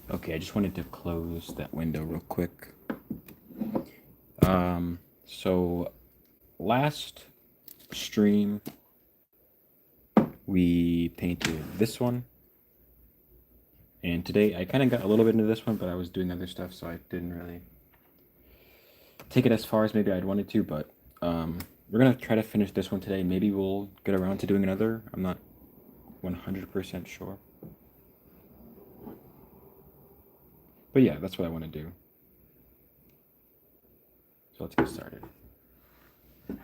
Okay, I just wanted to close that window real quick. So last stream we painted this one, and today I kind of got a little bit into this one, but I was doing other stuff, so I didn't really take it as far as maybe I'd wanted to. But we're gonna try to finish this one today. Maybe we'll get around to doing another. I'm not 100% sure. But yeah, that's what I want to do. So let's get started. All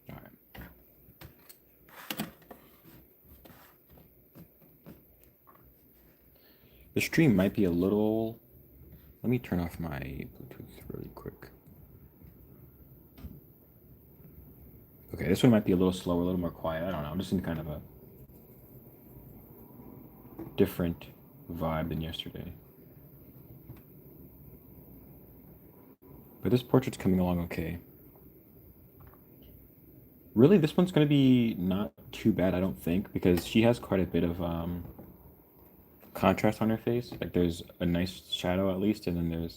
right. The stream might be a little... Let me turn off my Bluetooth really quick. Okay, this one might be a little slower, a little more quiet. I don't know. I'm just in kind of a different vibe than yesterday. But this portrait's coming along okay. Really, this one's going to be not too bad, I don't think, because she has quite a bit of contrast on her face. Like, there's a nice shadow at least, and then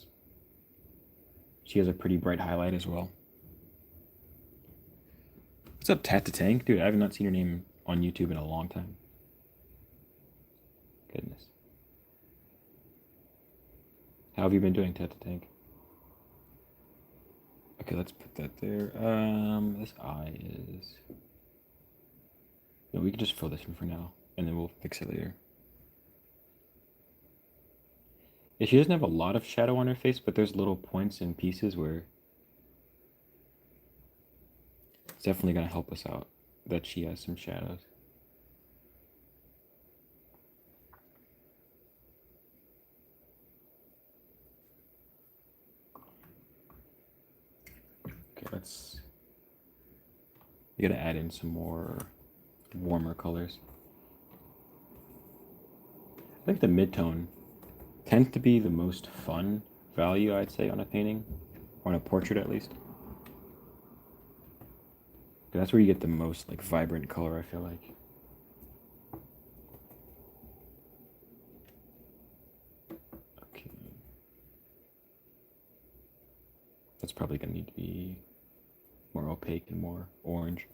she has a pretty bright highlight as well. What's up, Tat the Tank? Dude, I have not seen your name on YouTube in a long time. Goodness. How have you been doing, Tat the Tank? Okay, let's put that there. This eye is... No, we can just fill this in for now, and then we'll fix it later. Yeah, she doesn't have a lot of shadow on her face, but there's little points and pieces where it's definitely going to help us out that she has some shadows. Okay, let's... You gotta add in some more warmer colors. I think the midtone tends to be the most fun value, I'd say, on a painting, or on a portrait at least. That's where you get the most like vibrant color, I feel like. Okay. That's probably gonna need to be more opaque and more orange.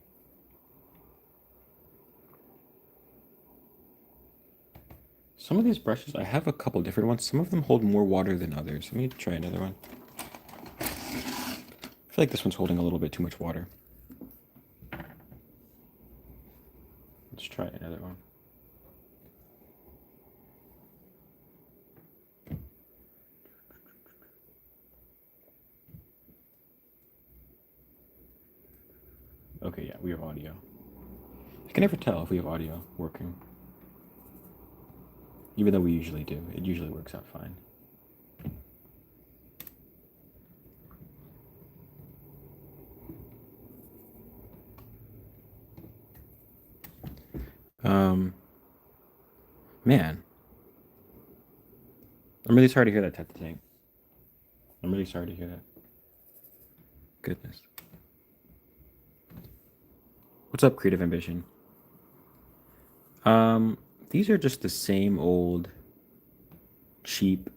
Some of these brushes, I have a couple different ones. Some of them hold more water than others. Let me try another one. I feel like this one's holding a little bit too much water. Let's try another one. Okay, yeah, we have audio. I can never tell if we have audio working. Even though we usually do. It usually works out fine. Man. I'm really sorry to hear that, Tet the Tank. I'm really sorry to hear that. Goodness. What's up, Creative Ambition? These are just the same old cheap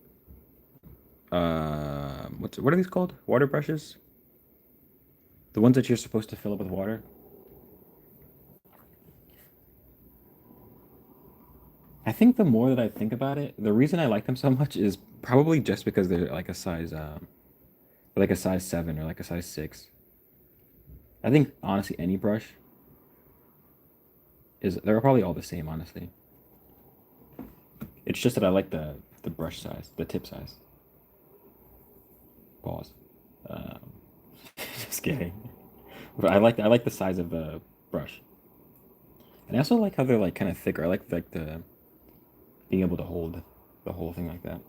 what are these called? Water brushes? The ones that you're supposed to fill up with water? I think the more that I think about it, the reason I like them so much is probably just because they're like a size 7 or like a size 6. I think honestly any brush is they're probably all the same, honestly. It's just that I like the brush size, the tip size. Pause. Um, just kidding. But I like the size of the brush. And I also like how they're like kind of thicker. I like the being able to hold the whole thing like that.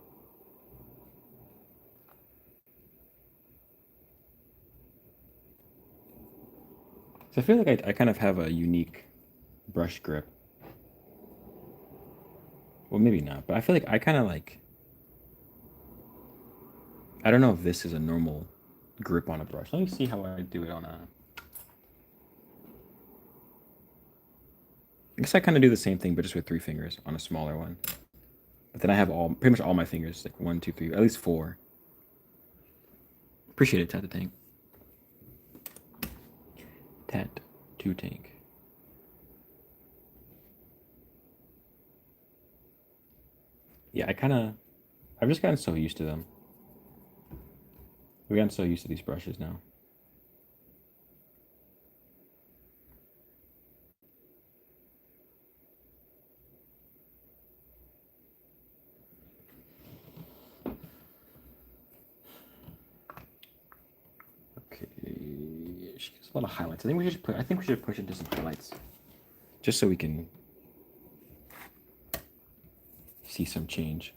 So I feel like I kind of have a unique brush grip. Well, maybe not, but I feel like I kind of like I don't know if this is a normal grip on a brush. Let me see how I do it on a... I guess I kind of do the same thing, but just with 3 fingers on a smaller one. But then I have pretty much all my fingers, like 1, 2, 3, at least 4. Appreciate it, Tat the Tank. Tat to Tank. Yeah, I've just gotten so used to them. We've gotten so used to these brushes now. Okay, she gives a lot of highlights. I think we should push into some highlights, just so we can see some change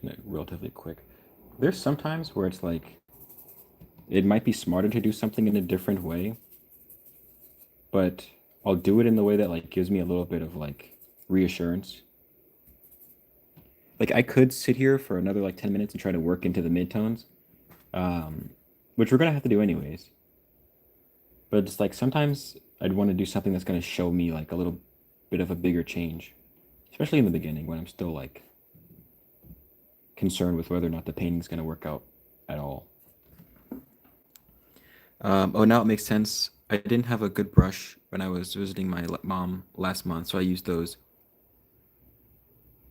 in it relatively quick. There's sometimes where it's like it might be smarter to do something in a different way, but I'll do it in the way that like gives me a little bit of like reassurance. Like I could sit here for another like 10 minutes and try to work into the midtones, um, which we're gonna have to do anyways. But it's like sometimes I'd want to do something that's gonna show me like a little bit of a bigger change, especially in the beginning when I'm still like concerned with whether or not the painting's gonna work out at all. Oh, now it makes sense. I didn't have a good brush when I was visiting my mom last month, so I used those.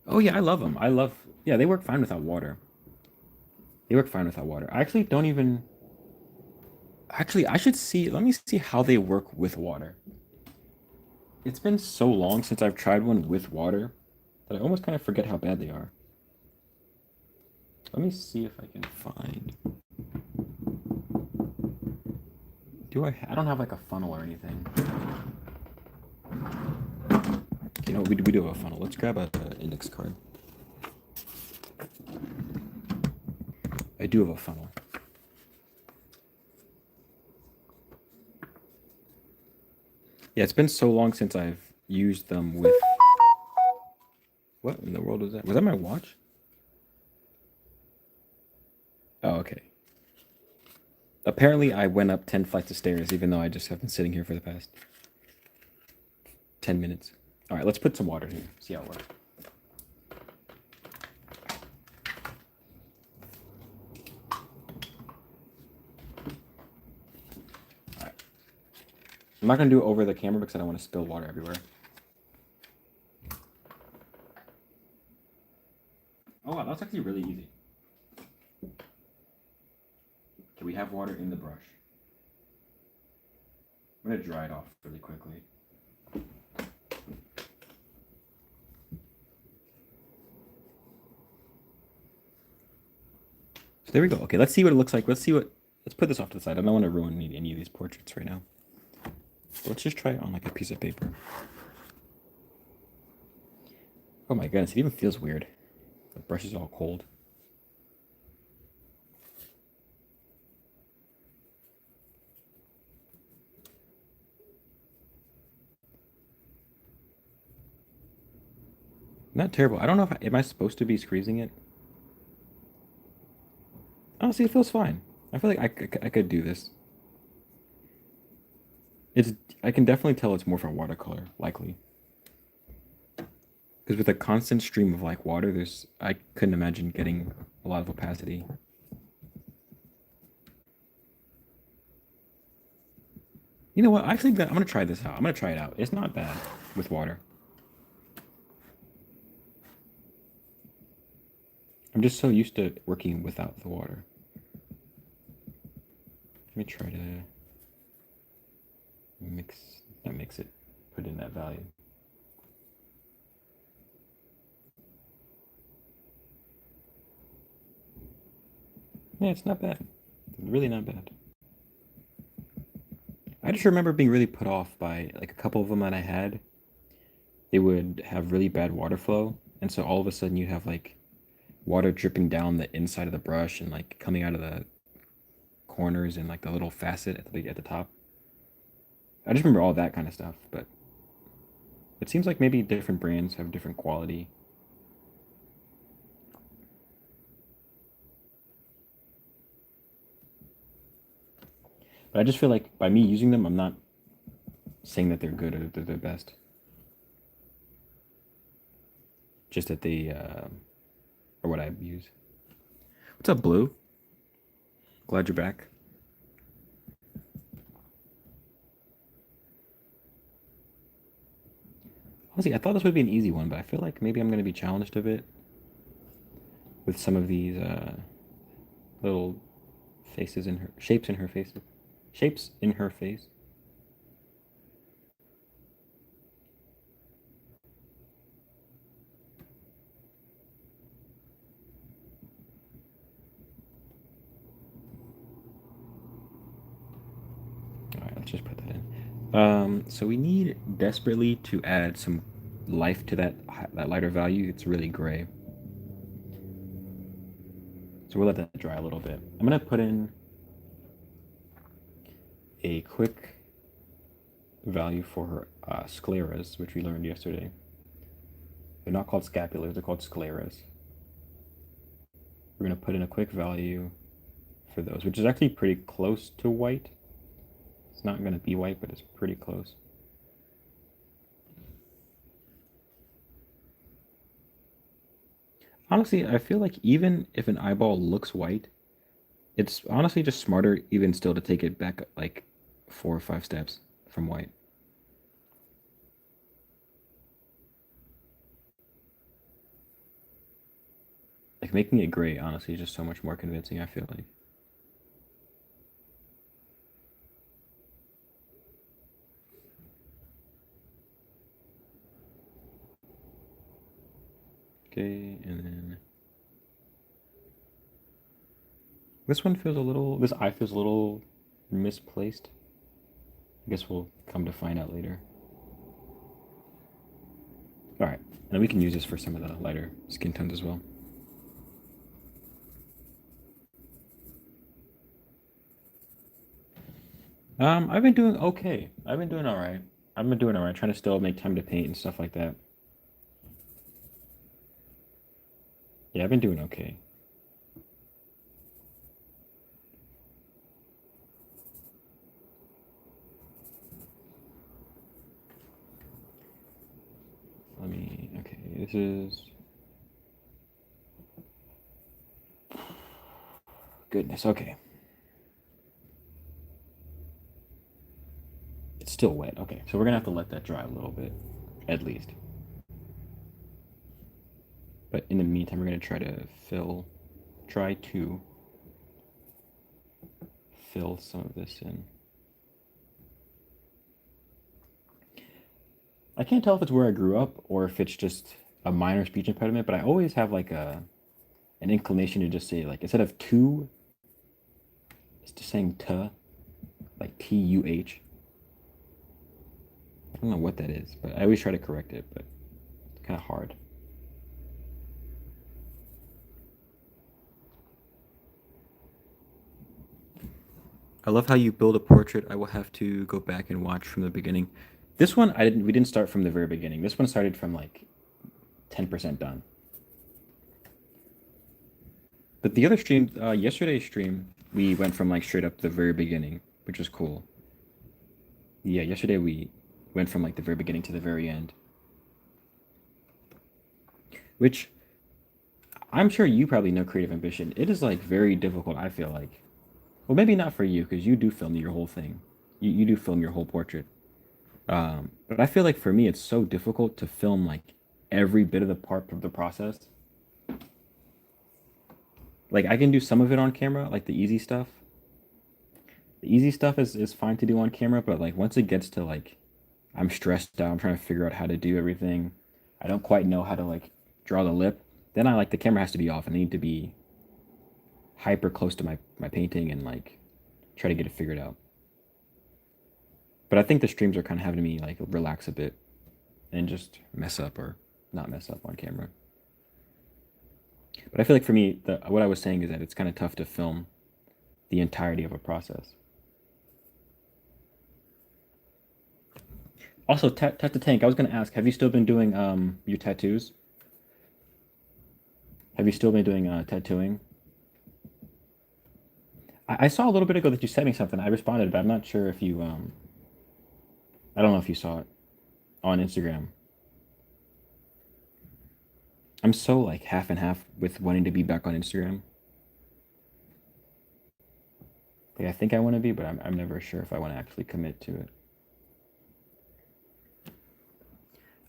Oh yeah, I love them. Yeah, they work fine without water. They work fine without water. I actually don't even. Actually, I should see. Let me see how they work with water. It's been so long since I've tried one with water that I almost kind of forget how bad they are. Let me see if I can find. I don't have like a funnel or anything. You know, we do have a funnel. Let's grab a index card. I do have a funnel. Yeah, it's been so long since I've used them with. What in the world was that? Was that my watch? Oh, okay. Apparently, I went up 10 flights of stairs, even though I just have been sitting here for the past 10 minutes. All right, let's put some water here. See how it works. All right. I'm not going to do it over the camera because I don't want to spill water everywhere. Oh, wow, that's actually really easy. Okay, we have water in the brush. I'm going to dry it off really quickly. So there we go. Okay, let's see what it looks like. Let's put this off to the side. I don't want to ruin any of these portraits right now. So let's just try it on like a piece of paper. Oh my goodness, it even feels weird. The brush is all cold. Not terrible. I don't know if am I supposed to be squeezing it? Honestly, it feels fine. I feel like I could do this. It's I can definitely tell it's more for watercolor, likely. Because with a constant stream of like water, I couldn't imagine getting a lot of opacity. You know what? Actually, I'm gonna try this out. I'm gonna try it out. It's not bad with water. I'm just so used to working without the water. Let me try to not mix it, put in that value. Yeah, it's not bad. Really not bad. I just remember being really put off by like a couple of them that I had. They would have really bad water flow, and so all of a sudden you have like water dripping down the inside of the brush and like coming out of the corners and like the little facet at the top. I just remember all that kind of stuff, but it seems like maybe different brands have different quality. But I just feel like by me using them, I'm not saying that they're good or they're best. Just that use. What's up, Blue? Glad you're back. Honestly, I thought this would be an easy one, but I feel like maybe I'm going to be challenged a bit with some of these little faces in her shapes in her face. Shapes in her face. All right, let's just put that in. So we need desperately to add some life to that lighter value. It's really gray. So we'll let that dry a little bit. I'm gonna put in a quick value for her scleras, which we learned yesterday. They're not called scapulars, they're called scleras. We're gonna put in a quick value for those, which is actually pretty close to white. It's not gonna be white, but it's pretty close. Honestly, I feel like even if an eyeball looks white, it's honestly just smarter even still to take it back like 4 or 5 steps from white. Like making it gray, honestly, is just so much more convincing, I feel like. Okay, and then this eye feels a little misplaced. I guess we'll come to find out later. All right, and we can use this for some of the lighter skin tones as well. I've been doing okay. I've been doing all right. I've been doing all right, trying to still make time to paint and stuff like that. Yeah, I've been doing okay. Okay, this is, goodness, okay. It's still wet. Okay, so we're gonna have to let that dry a little bit, at least. But in the meantime, we're gonna try to fill some of this in. I can't tell if it's where I grew up or if it's just a minor speech impediment, but I always have like an inclination to just say like instead of two, it's just saying tuh, like TUH. I don't know what that is, but I always try to correct it, but it's kind of hard. I love how you build a portrait. I will have to go back and watch from the beginning. This one we didn't start from the very beginning. This one started from like 10% done. But the other stream, yesterday's stream, we went from like straight up to the very beginning, which was cool. Yeah, yesterday we went from like the very beginning to the very end, which I'm sure you probably know Creative Ambition. It is like very difficult, I feel like. Well, maybe not for you because you do film your whole thing. You do film your whole portrait. But I feel like for me, it's so difficult to film like every bit of the part of the process. Like I can do some of it on camera, like the easy stuff. The easy stuff is fine to do on camera, but like once it gets to like I'm stressed out, I'm trying to figure out how to do everything. I don't quite know how to like draw the lip. Then I like the camera has to be off and I need to be hyper close to my painting and like try to get it figured out. But I think the streams are kind of having me like relax a bit and just mess up or not mess up on camera. But I feel like for me, what I was saying is that it's kind of tough to film the entirety of a process. Also, Tat the Tank, I was going to ask, have you still been doing your tattoos? Have you still been doing tattooing? I saw a little bit ago that you sent me something. I responded, but I'm not sure if you I don't know if you saw it on Instagram. I'm so like half and half with wanting to be back on Instagram. Like I think I want to be, but I'm never sure if I want to actually commit to it.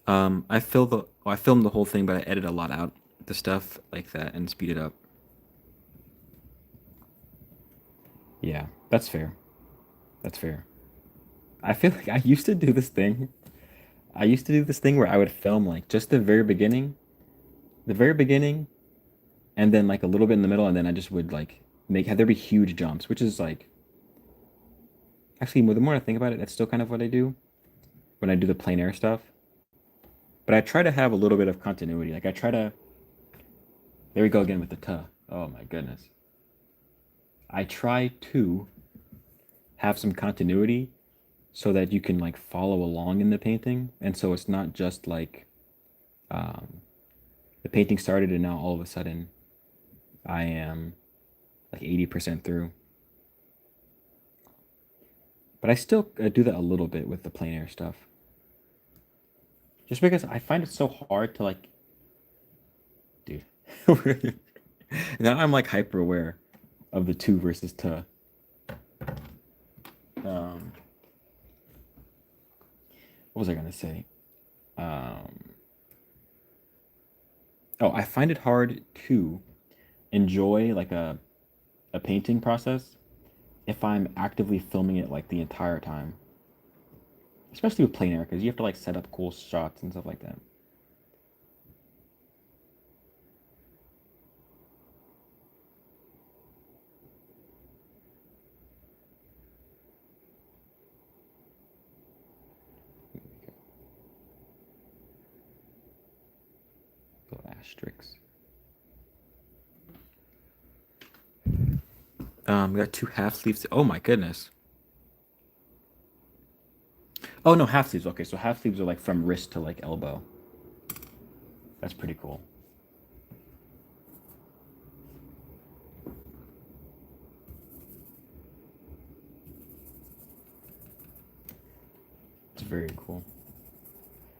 I filmed the whole thing, but I edit a lot out the stuff like that and speed it up. Yeah, that's fair. That's fair. I feel like I used to do this thing. I used to do this thing where I would film like just the very beginning, and then like a little bit in the middle, and then I just would like make have there be huge jumps, which is like actually the more I think about it, that's still kind of what I do when I do the plein air stuff. But I try to have a little bit of continuity. Like I try to there we go again with the tuh. Oh my goodness. I try to have some continuity so that you can like follow along in the painting, and so it's not just like um, the painting started and now all of a sudden I am like 80% through. But I still do that a little bit with the plein air stuff. Just because I find it so hard to like, dude. Now I'm like hyper aware of the two versus to. Um, what was I gonna say? Um, oh, I find it hard to enjoy like a painting process if I'm actively filming it like the entire time, especially with plein air because you have to like set up cool shots and stuff like that. Go asterisks. We got two half sleeves. Oh my goodness. Oh no, half sleeves. Okay, so half sleeves are like from wrist to like elbow. That's pretty cool. It's very cool.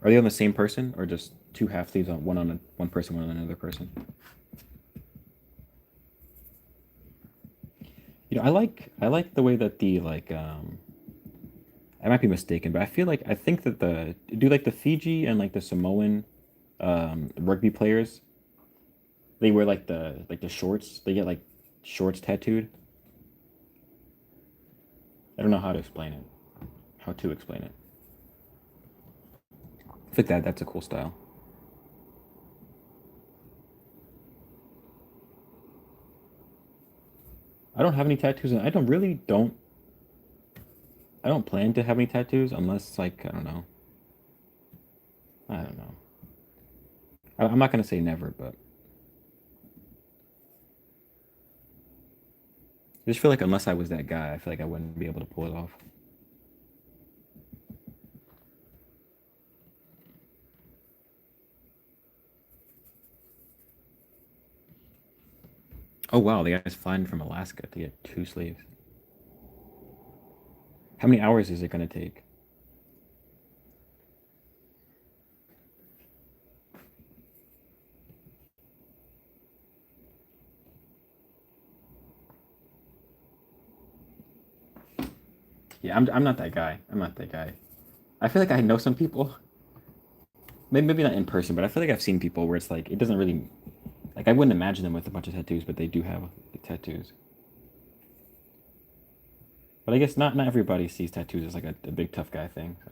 Are they on the same person or just two half sleeves on one person, one on another person? I like the way that the like I might be mistaken, but I feel like I think that the do like the Fiji and like the Samoan rugby players, they wear like the shorts. They get like shorts tattooed. I don't know how to explain it. How to explain it. I think that's a cool style. I don't have any tattoos and I don't plan to have any tattoos unless like I don't know. I don't know. I'm not gonna say never, but I just feel like unless I was that guy, I feel like I wouldn't be able to pull it off. Oh wow, the guy's flying from Alaska to get two sleeves. How many hours is it gonna take? Yeah, I'm not that guy. I'm not that guy. I feel like I know some people, maybe not in person, but I feel like I've seen people where it's like it doesn't really like I wouldn't imagine them with a bunch of tattoos, but they do have like, tattoos. But I guess not everybody sees tattoos as like a big tough guy thing. So.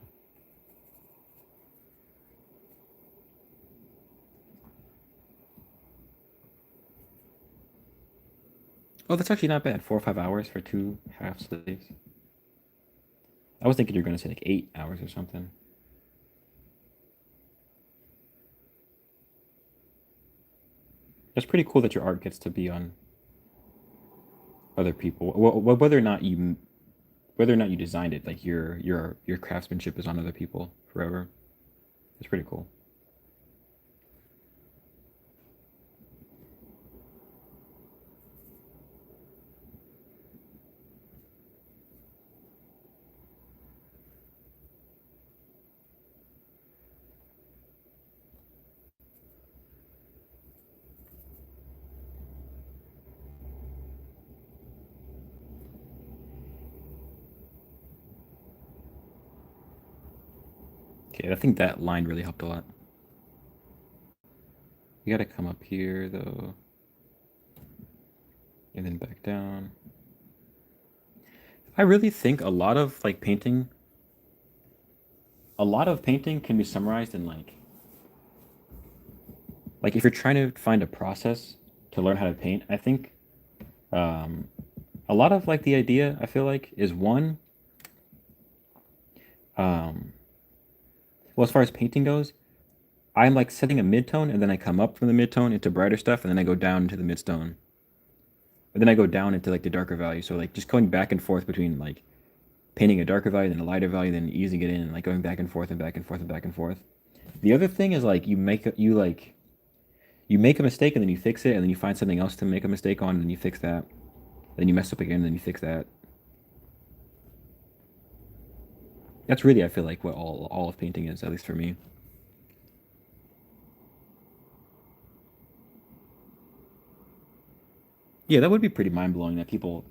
Oh, that's actually not bad. 4 or 5 hours for two half sleeves. I was thinking you're gonna say like 8 hours or something. That's pretty cool that your art gets to be on other people. Whether or not you designed it, like your craftsmanship is on other people forever. It's pretty cool. Okay, I think that line really helped a lot. You gotta come up here though, and then back down. I really think a lot of painting can be summarized in like if you're trying to find a process to learn how to paint, I think um, a lot of like the idea I feel like is one, um, well, as far as painting goes, I'm like setting a midtone and then I come up from the midtone into brighter stuff and then I go down into the midtone. And then I go down into like the darker value. So like just going back and forth between like painting a darker value, then a lighter value, then easing it in, and like going back and forth and back and forth and back and forth. The other thing is like you make a mistake and then you fix it and then you find something else to make a mistake on and then you fix that. Then you mess up again and then you fix that. That's really I feel like what all of painting is, at least for me. Yeah, that would be pretty mind blowing that people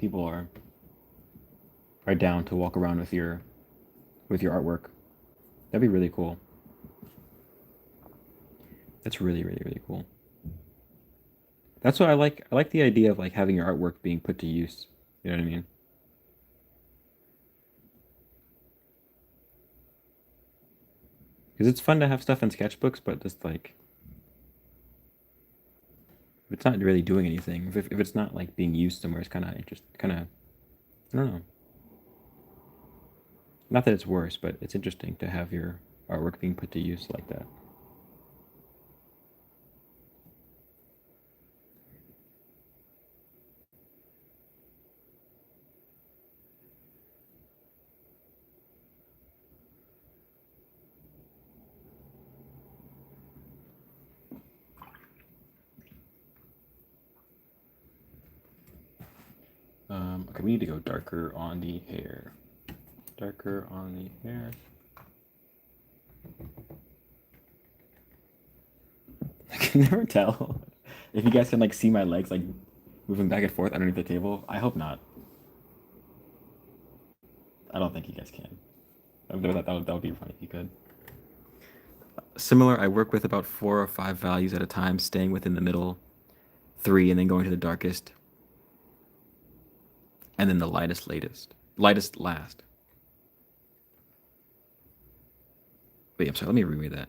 are down to walk around with your artwork. That'd be really cool. That's really cool. That's what I like. I like the idea of like having your artwork being put to use. You know what I mean? Because it's fun to have stuff in sketchbooks, but just like if it's not really doing anything, if it's not like being used somewhere, it's kind of I don't know. Not that it's worse, but it's interesting to have your artwork being put to use like that. Okay, we need to go darker on the hair. Darker on the hair. I can never tell if you guys can like see my legs like moving back and forth underneath the table. I hope not. I don't think you guys can. That would be funny if you could. Similar, I work with about 4 or 5 values at a time, staying within the middle three, and then going to the darkest, and then the lightest last. Wait, I'm sorry. Let me reread that.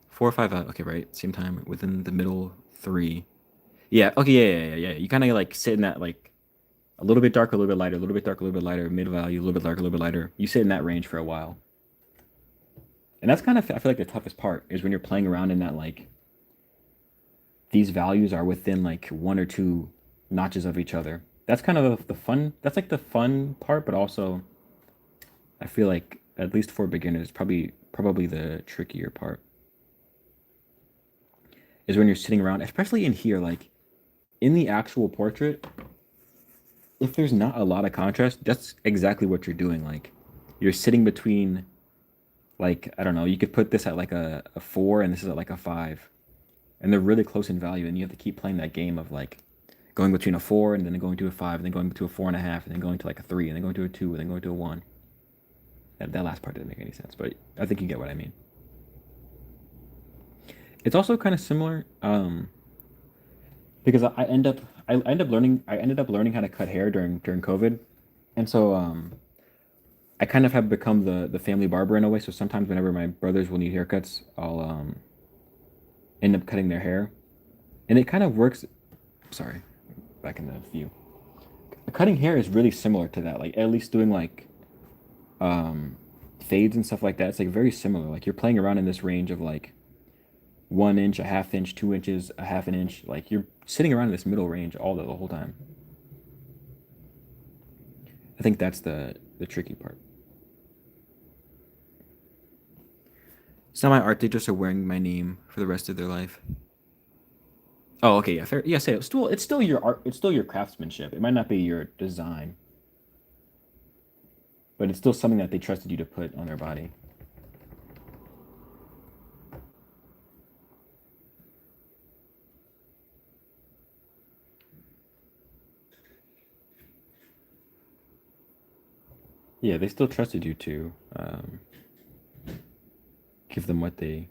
4 or 5 out. Okay, right. Same time within the middle three. Yeah. Okay. Yeah. You kind of like sit in that like a little bit darker, a little bit lighter, a little bit darker, a little bit lighter, mid value, a little bit darker, a little bit lighter. You sit in that range for a while, and that's kind of I feel like the toughest part is when you're playing around in that like these values are within like 1 or 2 notches of each other. That's kind of the fun. That's like the fun part, but also I feel like at least for beginners, probably the trickier part is when you're sitting around, especially in here, like in the actual portrait. If there's not a lot of contrast, that's exactly what you're doing. Like you're sitting between like I don't know, you could put this at like a 4 and this is at like a 5. And they're really close in value, and you have to keep playing that game of like going between a 4 and then going to a 5 and then going to a 4.5 and then going to like a 3 and then going to a 2 and then going to a 1. That last part didn't make any sense, but I think you get what I mean. It's also kind of similar because I ended up learning how to cut hair during COVID, and so I kind of have become the family barber in a way. So sometimes whenever my brothers will need haircuts, I'll end up cutting their hair, and it kind of works. Sorry, back in the view. Cutting hair is really similar to that. Like at least doing like um, fades and stuff like that. It's like very similar. Like you're playing around in this range of like 1 inch, a half inch, 2 inches, a half an inch. Like you're sitting around in this middle range the whole time. I think that's the tricky part. Some of my art teachers are wearing my name for the rest of their life. Oh, okay, yeah, fair. Yeah, say it's still your art. It's still your craftsmanship. It might not be your design, but it's still something that they trusted you to put on their body. Yeah, they still trusted you to give them what they.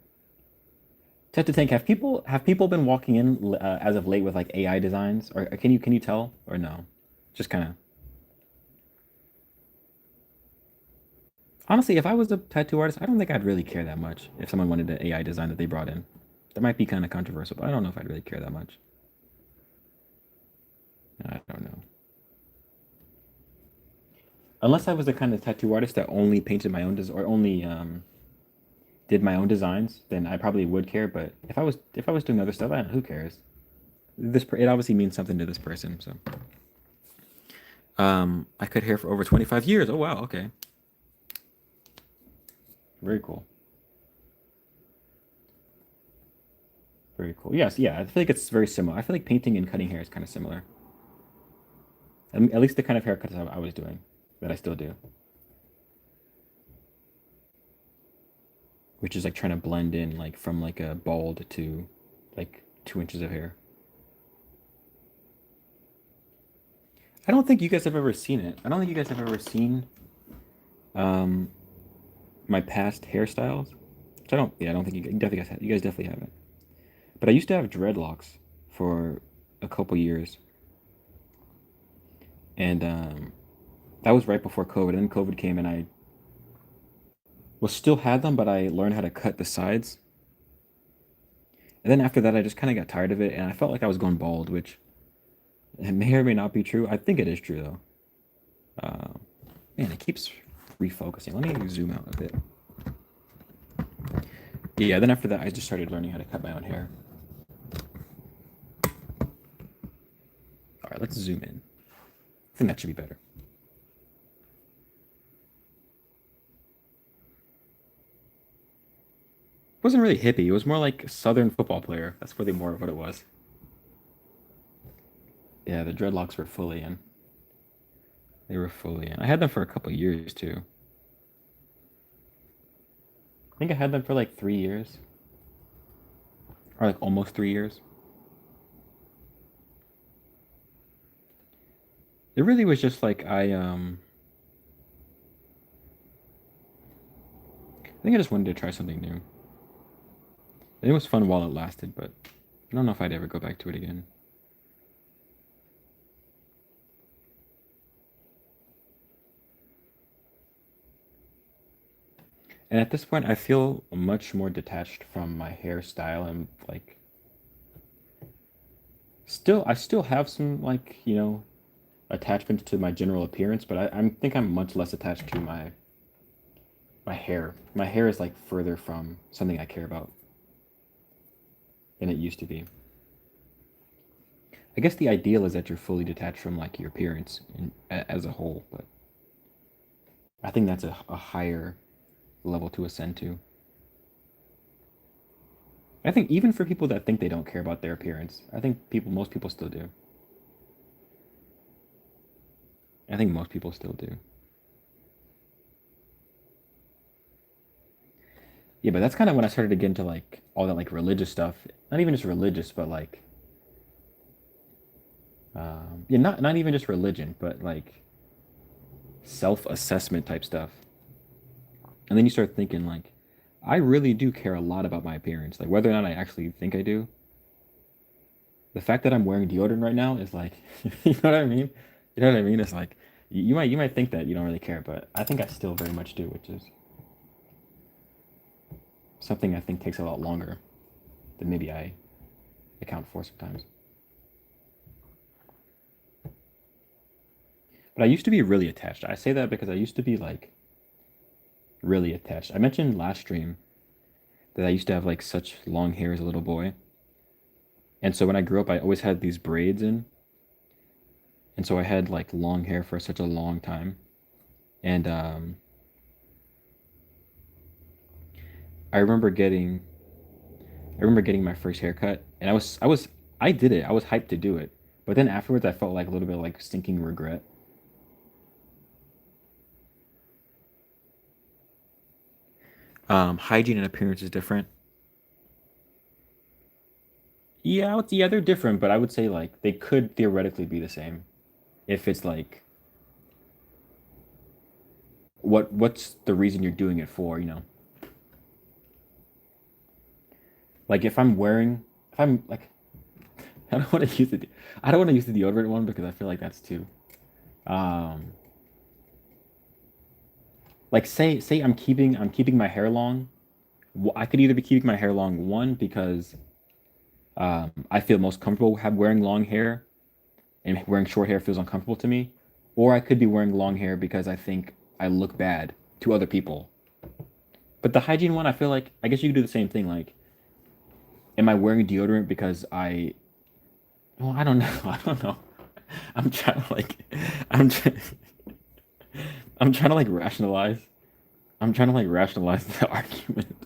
Tech to Tank, have people been walking in as of late with like AI designs, or can you tell or no? Just kind of honestly, if I was a tattoo artist, I don't think I'd really care that much if someone wanted an AI design that they brought in. That might be kind of controversial, but I don't know if I'd really care that much. I don't know. Unless I was the kind of tattoo artist that only painted my own des or only did my own designs, then I probably would care. But if I was doing other stuff, who cares? It obviously means something to this person. So I cut hair for over 25 years. Oh wow, okay, very cool, very cool. Yes, yeah, I feel like it's very similar. I feel like painting and cutting hair is kind of similar. At least the kind of haircuts I was doing, that I still do, which is like trying to blend in like from like a bald to like 2 inches of hair. I don't think you guys have ever seen it. I don't think you guys have ever seen um my past hairstyles. Which I don't. Yeah, I don't think you guys definitely haven't. But I used to have dreadlocks for a couple years, and that was right before COVID. And then COVID came, and I well still had them, but I learned how to cut the sides. And then after that, I just kind of got tired of it, and I felt like I was going bald, which it may or may not be true. I think it is true though. Uh, Man, it keeps refocusing. Let me zoom out a bit. Yeah, then after that, I just started learning how to cut my own hair. All right, let's zoom in. I think that should be better. It wasn't really hippie. It was more like Southern football player. That's really more of what it was. Yeah, the dreadlocks were fully in. They were fully in. I had them for a couple years too. I think I had them for like 3 years, or like almost 3 years. It really was just like I think I just wanted to try something new. It was fun while it lasted, but I don't know if I'd ever go back to it again. And at this point, I feel much more detached from my hairstyle and like I still have some like, attachment to my general appearance, but I think I'm much less attached to my hair. My hair is like further from something I care about than it used to be. I guess the ideal is that you're fully detached from like your appearance as a whole, but I think that's a higher level to ascend to. I think even for people that think they don't care about their appearance, I think most people still do. I think most people still do. Yeah, but that's kind of when I started to get into like all that like religious stuff. Not even just religious, but like yeah, not even just religion, but like self-assessment type stuff. And then you start thinking like, I really do care a lot about my appearance. Like whether or not I actually think I do. The fact that I'm wearing deodorant right now is like, you know what I mean? You know what I mean? It's like you might think that you don't really care, but I think I still very much do, which is something I think takes a lot longer than maybe I account for sometimes. But I used to be really attached. I say that because I used to be like really attached. I mentioned last stream that I used to have like such long hair as a little boy. And so when I grew up, I always had these braids in. And so I had like long hair for such a long time. And I remember getting I remember getting my first haircut and I did it. I was hyped to do it. But then afterwards I felt like a little bit like stinking regret. Hygiene and appearance is different. Yeah, they're different, but I would say like they could theoretically be the same if it's like what's the reason you're doing it for, you know? Like if I'm like, I don't want to use the, I don't want to use the deodorant one because I feel like that's too. Um, like say I'm keeping my hair long. I could either be keeping my hair long one because I feel most comfortable have wearing long hair, and wearing short hair feels uncomfortable to me, or I could be wearing long hair because I think I look bad to other people. But the hygiene one, I feel like I guess you could do the same thing. Like, am I wearing deodorant because I? Well, I don't know. I don't know. I'm trying to like, I'm trying, I'm trying to like rationalize. I'm trying to like rationalize the argument.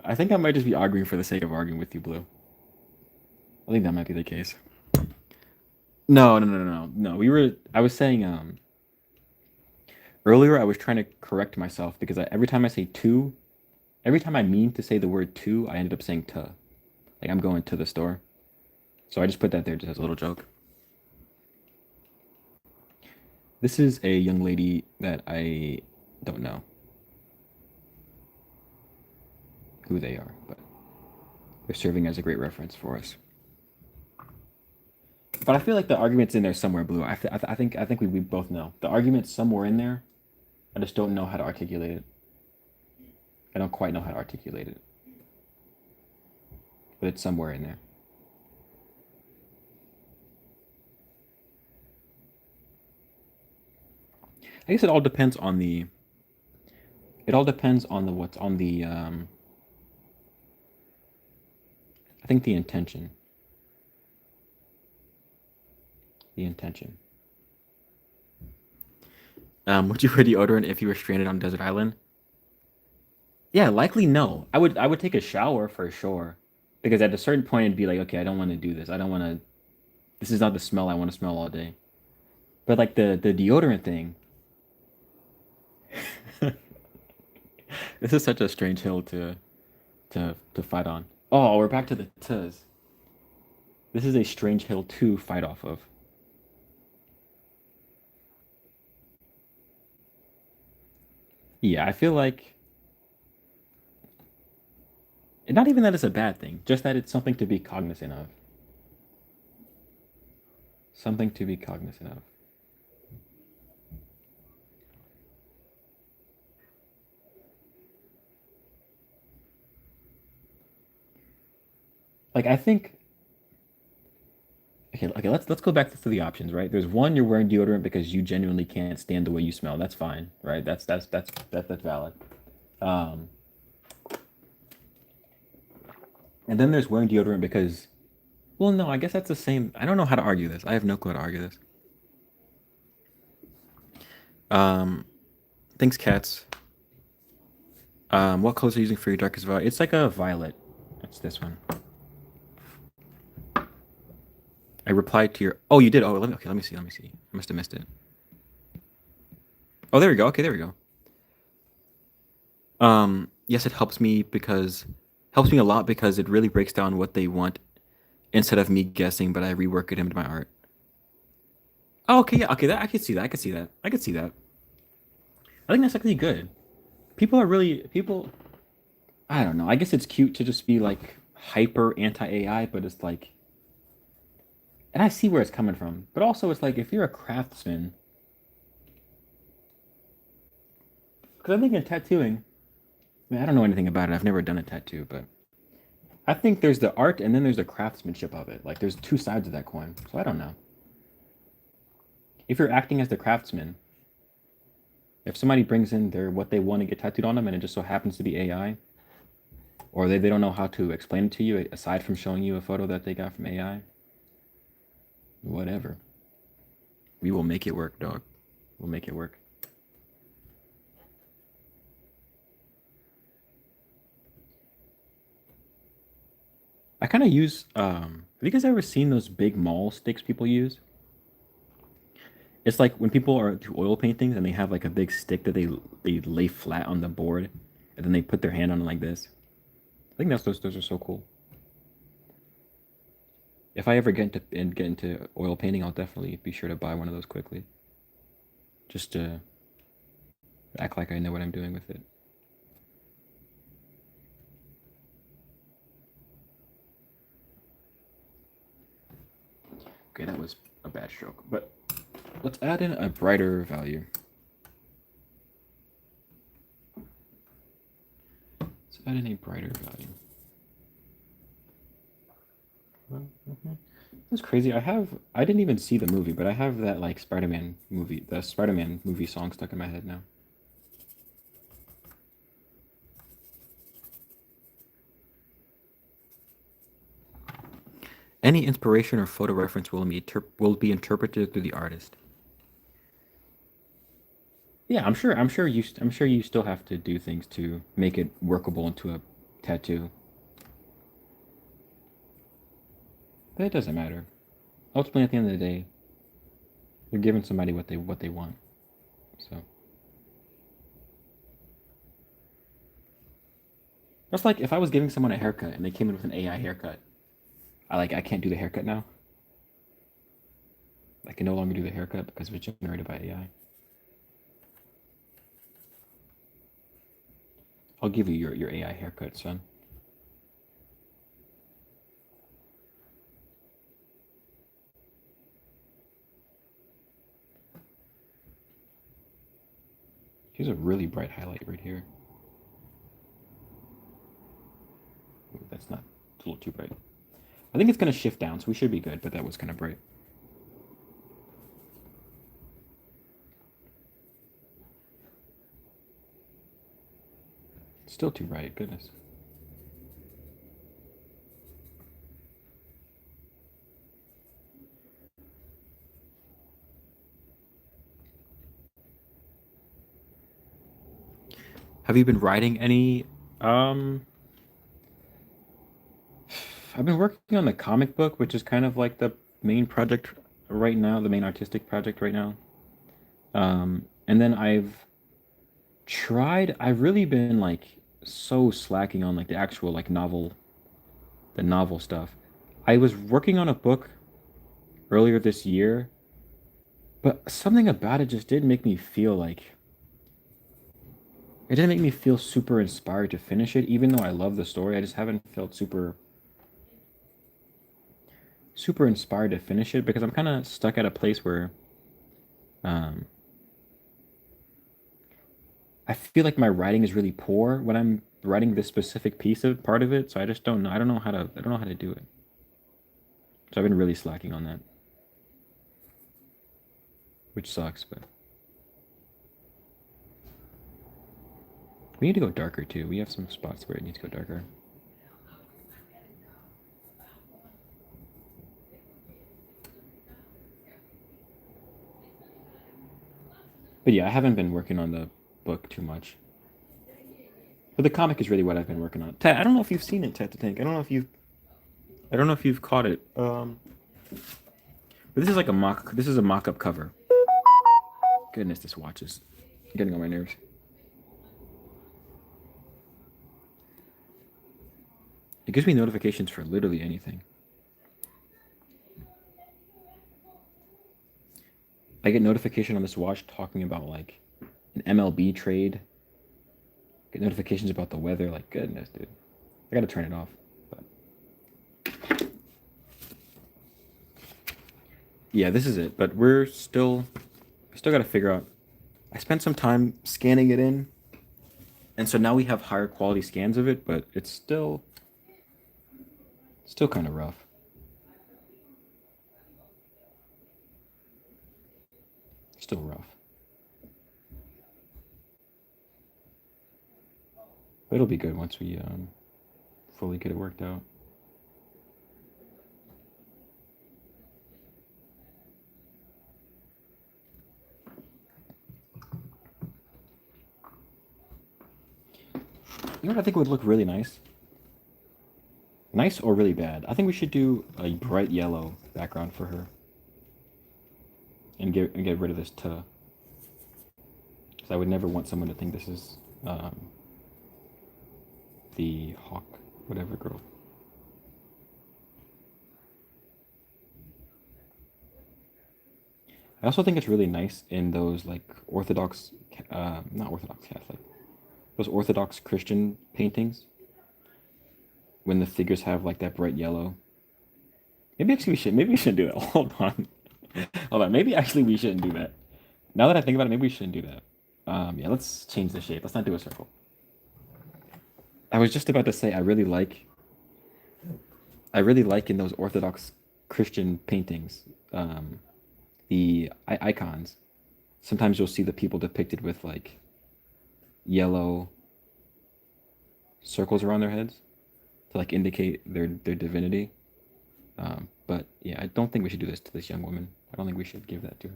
I think I might just be arguing for the sake of arguing with you, Blue. I think that might be the case. No, no, no, no, no. No, we were. I was saying earlier. I was trying to correct myself because every time I say two, every time I mean to say the word two, I ended up saying to. Like I'm going to the store. So I just put that there just as a little joke. This is a young lady that I don't know who they are, but they're serving as a great reference for us. But I feel like the argument's in there somewhere, Blue. I think we both know the argument's somewhere in there. I just don't know how to articulate it. I don't quite know how to articulate it, but it's somewhere in there. I guess it all depends on the. It all depends on the what's on the. I think the intention. The intention. Would you wear deodorant if you were stranded on a desert island? Yeah, likely no. I would take a shower for sure. Because at a certain point it'd be like, okay, I don't want to do this. I don't want to this is not the smell I want to smell all day. But like the deodorant thing, this is such a strange hill to fight on. Oh, we're back to the tuz. This is a strange hill to fight off of. Yeah, I feel like not even that it's a bad thing, just that it's something to be cognizant of. Something to be cognizant of. Like I think okay, let's go back to the options, right? There's one, you're wearing deodorant because you genuinely can't stand the way you smell. That's fine, right? That's valid. Um, and then there's wearing deodorant because, well, no, I guess that's the same. I don't know how to argue this. I have no clue how to argue this. Um, thanks, cats. What colors are you using for your darkest violet? It's like a violet. It's this one. I replied to your. Oh, you did. Oh, let me. Okay, let me see. Let me see. I must have missed it. Oh, there we go. Okay, there we go. Yes, it helps me a lot because it really breaks down what they want instead of me guessing, but I rework it into my art. Oh, okay, yeah, okay, that I could see that. I could see that. I could see that. I think that's actually good. People are really people. I don't know. I guess it's cute to just be like hyper anti AI, but it's like, and I see where it's coming from. But also, it's like if you're a craftsman, because I think in tattooing, I mean, I don't know anything about it. I've never done a tattoo, but I think there's the art and then there's the craftsmanship of it. Like there's two sides of that coin. So I don't know. If you're acting as the craftsman, if somebody brings in their what they want to get tattooed on them and it just so happens to be AI, or they don't know how to explain it to you aside from showing you a photo that they got from AI, whatever. We will make it work, dog. We'll make it work. I kind of use have you guys ever seen those big mall sticks people use? It's like when people are do oil paintings and they have like a big stick that they lay flat on the board and then they put their hand on it like this. I think those are so cool. If I ever get into oil painting, I'll definitely be sure to buy one of those quickly, just to act like I know what I'm doing with it. Okay, that was a bad stroke, but let's add in a brighter value. Let's add in a brighter value. That's crazy. I didn't even see the movie, but I have that like Spider-Man movie, the Spider-Man movie song stuck in my head now. Any inspiration or photo reference will be interpreted through the artist. Yeah, I'm sure you still have to do things to make it workable into a tattoo. But it doesn't matter. Ultimately, at the end of the day, you're giving somebody what they want. So that's like if I was giving someone a haircut and they came in with an AI haircut. I can't do the haircut now. I can no longer do the haircut because it was generated by AI. I'll give you your AI haircut, son. Here's a really bright highlight right here. Ooh, that's not, it's a little too bright. I think it's going to shift down, so we should be good, but that was kind of bright. Still too bright, goodness. Have you been writing any? Um, I've been working on the comic book, which is kind of like the main project right now, the main artistic project right now. And then I've really been like so slacking on like the actual like the novel stuff. I was working on a book earlier this year, but something about it just didn't make me feel like it didn't make me feel super inspired to finish it, even though I love the story. I just haven't felt super inspired to finish it because I'm kind of stuck at a place where um, I feel like my writing is really poor when I'm writing this specific piece of part of it. So I just don't know. I don't know how to do it. So I've been really slacking on that, which sucks. But we need to go darker too. We have some spots where it needs to go darker. But yeah, I haven't been working on the book too much. But the comic is really what I've been working on. Ted, I don't know if you've seen it, Ted the Tank. I don't know if you've caught it. But this is like a mock. This is a mock-up cover. Goodness, this watch is getting on my nerves. It gives me notifications for literally anything. I get notification on this watch talking about like an MLB trade. Get notifications about the weather. Like goodness, dude. I gotta turn it off. But yeah, this is it. But we still gotta figure out. I spent some time scanning it in, and so now we have higher quality scans of it. But it's still kind of rough. Still rough. But it'll be good once we fully get it worked out. You know what I think would look really nice? Nice or really bad? I think we should do a bright yellow background for her and get rid of this tuh. Because I would never want someone to think this is the hawk, whatever girl. I also think it's really nice in those like Orthodox, not Orthodox Catholic, those Orthodox Christian paintings when the figures have like that bright yellow. Maybe actually we should. Maybe we shouldn't do that. Hold on. Hold on. Maybe actually we shouldn't do that. Now that I think about it, maybe we shouldn't do that. Yeah, let's change the shape. Let's not do a circle. I was just about to say I really like in those Orthodox Christian paintings, um, the icons. Sometimes you'll see the people depicted with like yellow circles around their heads to like indicate their divinity. But yeah, I don't think we should do this to this young woman. I don't think we should give that to her.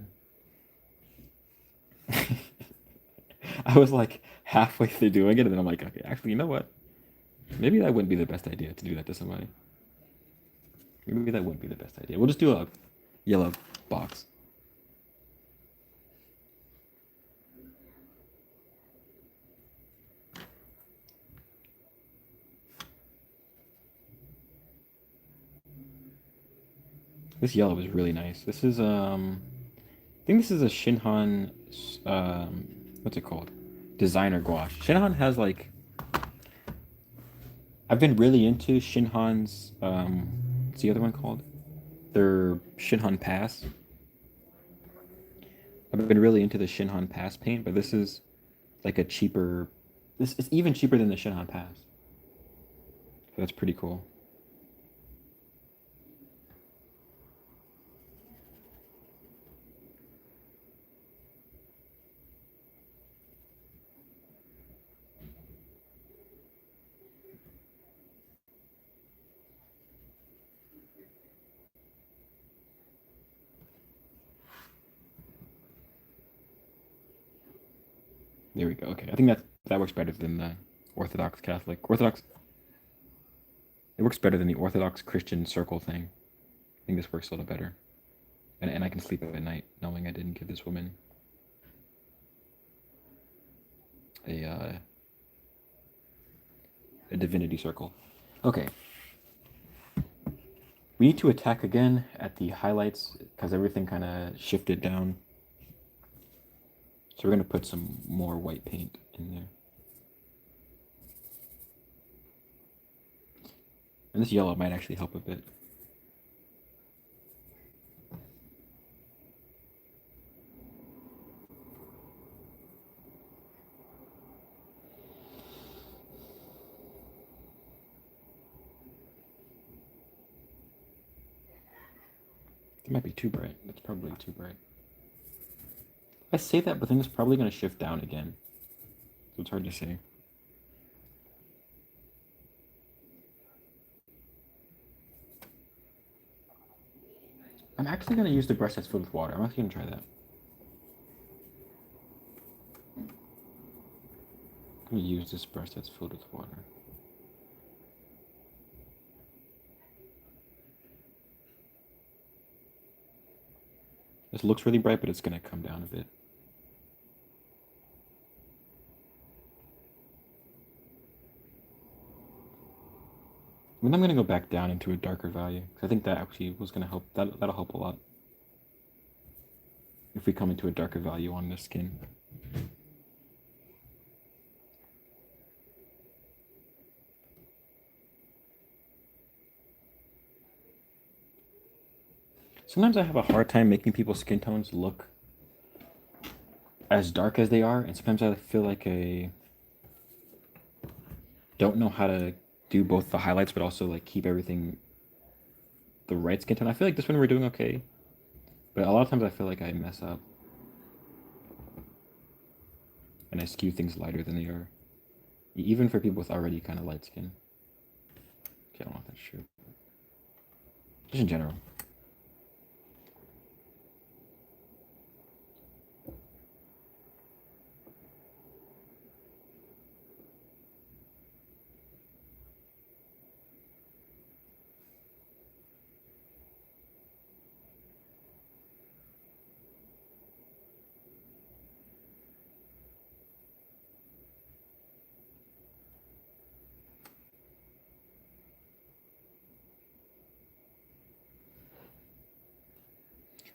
I was like halfway through doing it, and then I'm like, okay, actually, you know what? Maybe that wouldn't be the best idea to do that to somebody. Maybe that wouldn't be the best idea. We'll just do a yellow box. This yellow is really nice. This is I think this is a Shinhan what's it called? Designer gouache. Shinhan has like I've been really into Shinhan's what's the other one called? Their Shinhan Pass. I've been really into the Shinhan Pass paint, but this is like a cheaper this is even cheaper than the Shinhan Pass. So that's pretty cool. There we go. Okay. I think that works better than the Orthodox Catholic. Orthodox it works better than the Orthodox Christian circle thing. I think this works a little better. And I can sleep at night knowing I didn't give this woman a a divinity circle. Okay. We need to attack again at the highlights because everything kind of shifted down. So we're going to put some more white paint in there. And this yellow might actually help a bit. It might be too bright. That's probably too bright. I say that, but then it's probably going to shift down again. So it's hard to say. I'm actually going to use the brush that's filled with water. I'm actually going to try that. I'm going to use this brush that's filled with water. This looks really bright, but it's going to come down a bit. And I'm going to go back down into a darker value because I think that actually was going to help. That'll help a lot if we come into a darker value on the skin. Sometimes I have a hard time making people's skin tones look as dark as they are, and sometimes I feel like I don't know how to do both the highlights but also like keep everything the right skin tone. I feel like this one we're doing okay, but a lot of times I feel like I mess up and I skew things lighter than they are, even for people with already kind of light skin. Okay, I don't know if that's true. Just in general.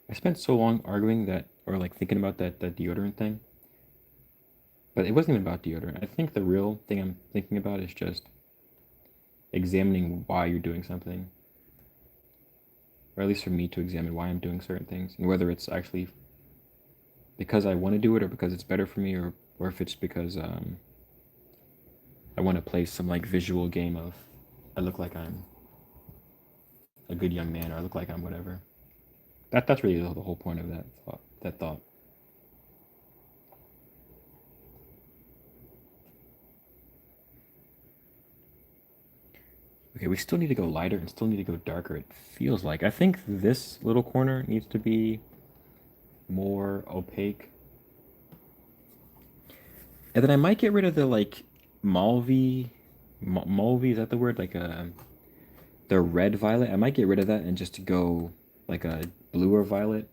I spent so long arguing that, or like thinking about that deodorant thing, but it wasn't even about deodorant. I think the real thing I'm thinking about is just examining why you're doing something. or at least for me to examine why I'm doing certain things and whether it's actually because I want to do it or because it's better for me or if it's because I want to play some like visual game of I look like I'm a good young man or I look like I'm whatever. That's really the whole point of that thought. That thought. Okay, we still need to go lighter and still need to go darker. It feels like I think this little corner needs to be more opaque. And then I might get rid of the like mauve, mauve, is that the word? Like the red violet. I might get rid of that and just go like a bluer violet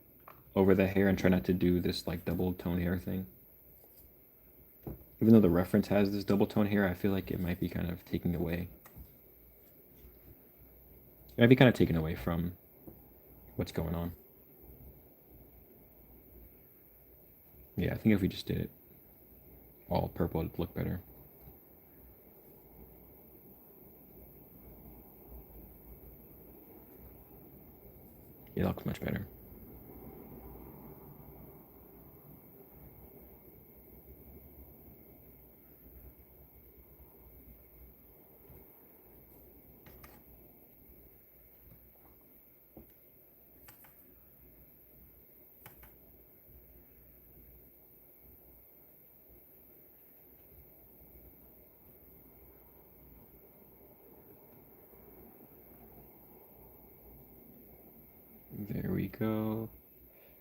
over the hair and try not to do this like double tone hair thing. Even though the reference has this double tone hair, I feel like it might be kind of taking away. It might be kind of taken away from what's going on. Yeah, I think if we just did it all purple, it'd look better. Yeah, it looks much better. There we go.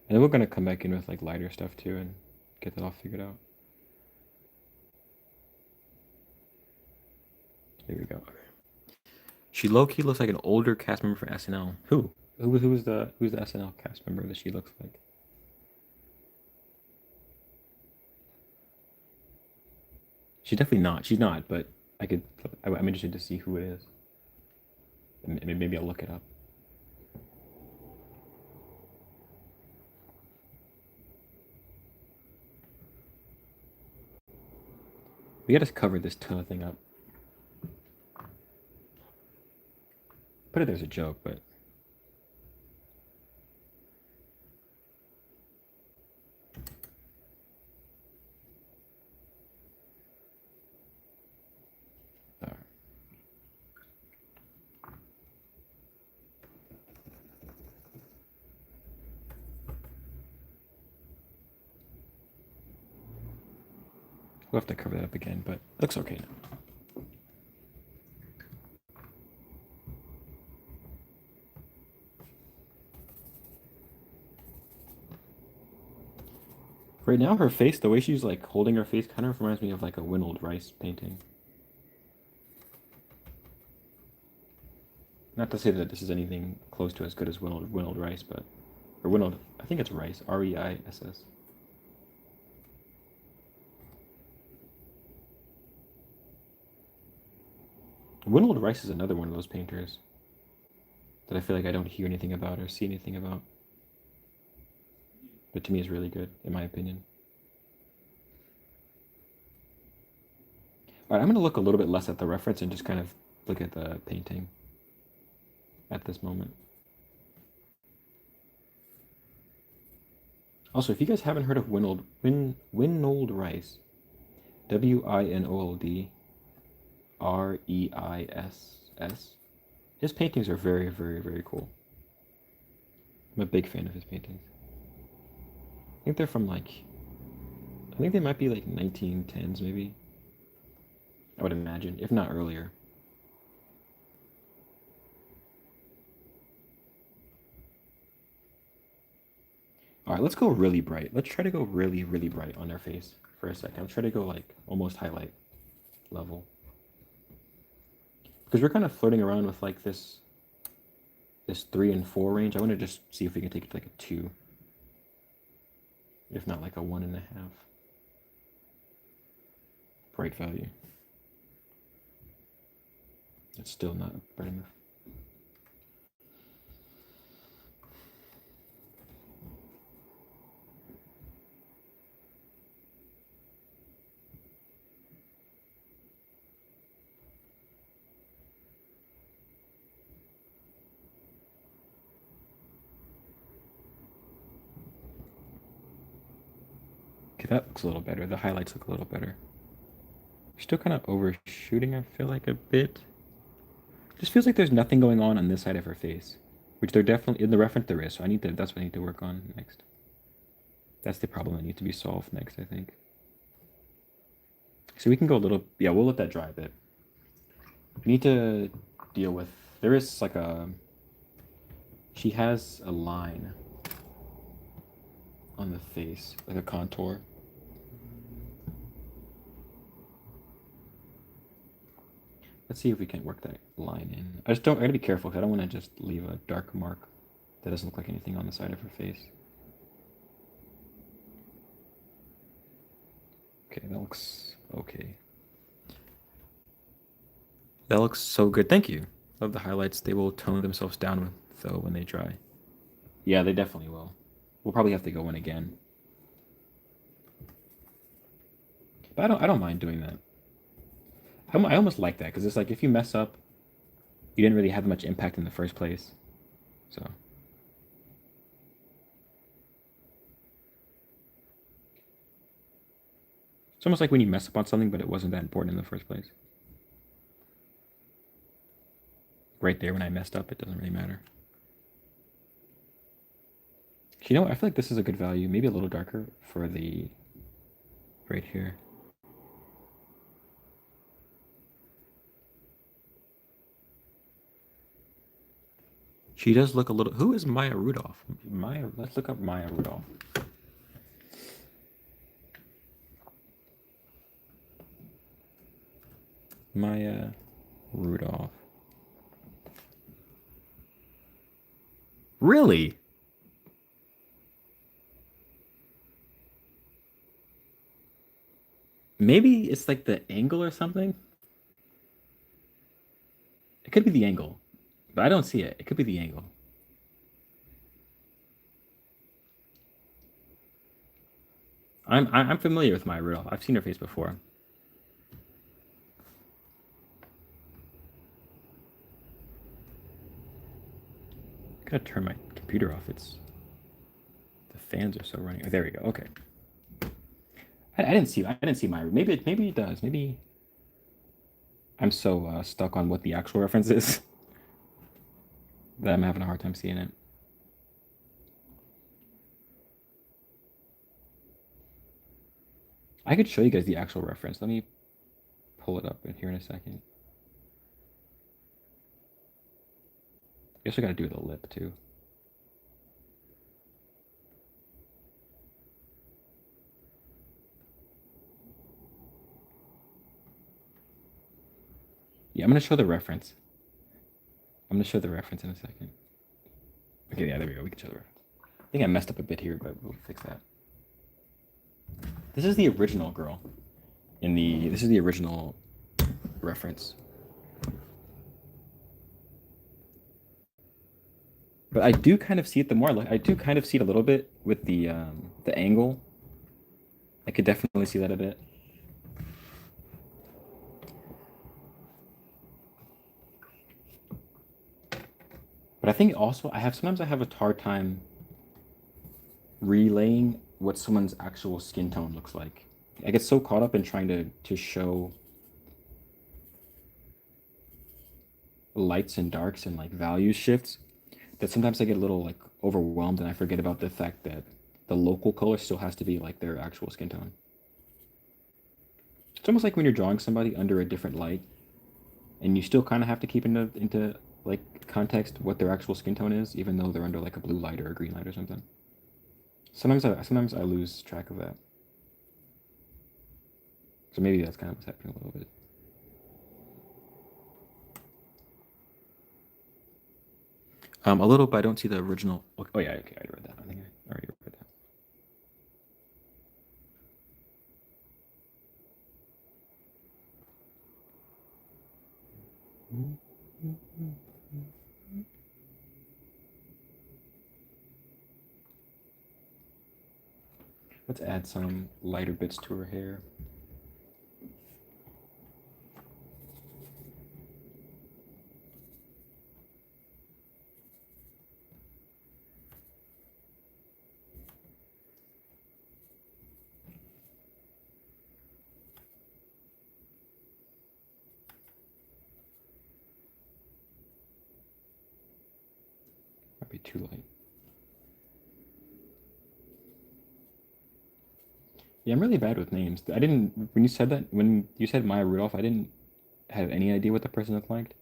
And then we're gonna come back in with like lighter stuff too and get that all figured out. There we go. She low key looks like an older cast member from SNL. Who? Who's the SNL cast member that she looks like? She's definitely not. She's not. But I could. I'm interested to see who it is. And maybe I'll look it up. We gotta cover this ton of thing up. Put it there's a joke, but alright. We'll have to cover that up again, but it looks okay now. Right now, her face, the way she's like holding her face, kind of reminds me of like a Winold Rice painting. Not to say that this is anything close to as good as Winold Rice, but or Winold, I think it's Rice, Reiss. Winold Rice is another one of those painters that I feel like I don't hear anything about or see anything about, but to me is really good in my opinion. All right, I'm gonna look a little bit less at the reference and just kind of look at the painting at this moment. Also, if you guys haven't heard of Winold Rice, Winold Reiss, his paintings are very, very, very cool. I'm a big fan of his paintings. I think they're from like, I think they might be like 1910s maybe. I would imagine, if not earlier. All right, let's go really bright. Let's try to go really, really bright on their face for a second. Let's try to go like almost highlight level. Because we're kind of flirting around with like this 3 and 4 range. I want to just see if we can take it to like a 2. If not like a 1.5. Bright value. It's still not bright enough. Okay, that looks a little better. The highlights look a little better. Still kind of overshooting, I feel like, a bit. Just feels like there's nothing going on this side of her face. Which there definitely, in the reference there is, so that's what I need to work on next. That's the problem that needs to be solved next, I think. So we can go a little, yeah, we'll let that dry a bit. We need to deal with, there is like she has a line on the face, like a contour. Let's see if we can work that line in. I gotta be careful because I don't want to just leave a dark mark that doesn't look like anything on the side of her face. Okay, that looks okay. That looks so good. Thank you. Love the highlights. They will tone themselves down though when they dry. Yeah, they definitely will. We'll probably have to go in again. But I don't mind doing that. I almost like that because it's like if you mess up, you didn't really have much impact in the first place. So it's almost like when you mess up on something, but it wasn't that important in the first place. Right there when I messed up, it doesn't really matter. You know what? I feel like this is a good value. Maybe a little darker for the right here. She does look a little. Who is Maya Rudolph? Let's look up Maya Rudolph. Maya Rudolph. Really? Maybe it's like the angle or something. It could be the angle, but I don't see it. It could be the angle. I'm familiar with Maya Rudolph. I've seen her face before. Gotta turn my computer off. The fans are so running. Oh, there we go. Okay. I didn't see. I didn't see Maya. Maybe it does. Maybe I'm so stuck on what the actual reference is that I'm having a hard time seeing it. I could show you guys the actual reference. Let me pull it up in here in a second. I guess I gotta do the lip too. Yeah, I'm gonna show the reference. I'm gonna show the reference in a second. Okay, yeah, there we go. We can show the reference. I think I messed up a bit here, but we'll fix that. This is the original girl. This is the original reference. But I do kind of see it. The more I look, I do kind of see it a little bit with the angle. I could definitely see that a bit. But I think also sometimes I have a hard time relaying what someone's actual skin tone looks like. I get so caught up in trying to show lights and darks and like value shifts that sometimes I get a little like overwhelmed and I forget about the fact that the local color still has to be like their actual skin tone. It's almost like when you're drawing somebody under a different light and you still kind of have to keep into like context what their actual skin tone is, even though they're under like a blue light or a green light or something. Sometimes I lose track of that. So maybe that's kind of what's happening a little bit. A little, but I don't see the original. Oh yeah, okay, I read that. I think I already read that. Let's add some lighter bits to her hair. Might be too light. Yeah, I'm really bad with names. I didn't when you said Maya Rudolph, I didn't have any idea what the person looked like.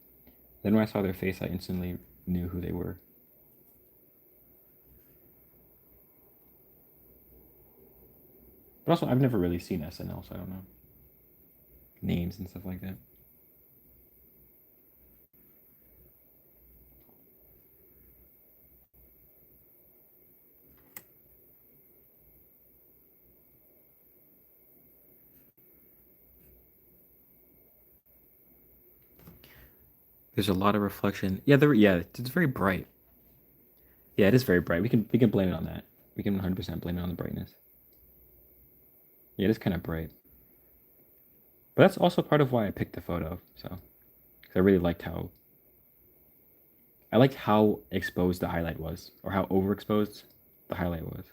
Then when I saw their face, I instantly knew who they were. But also, I've never really seen SNL, so I don't know names and stuff like that. There's a lot of reflection. Yeah, it's very bright. Yeah, it is very bright. We can blame it on that. We can 100% blame it on the brightness. Yeah, it is kind of bright. But that's also part of why I picked the photo. So, 'cause I really liked how exposed the highlight was, or how overexposed the highlight was.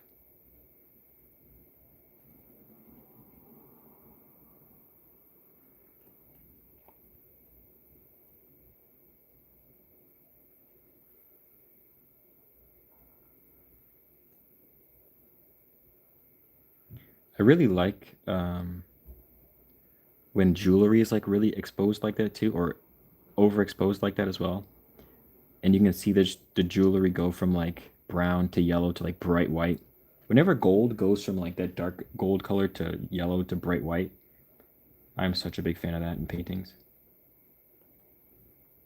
I really like when jewelry is like really exposed like that too, or overexposed like that as well. And you can see the jewelry go from like brown to yellow to like bright white. Whenever gold goes from like that dark gold color to yellow to bright white, I'm such a big fan of that in paintings.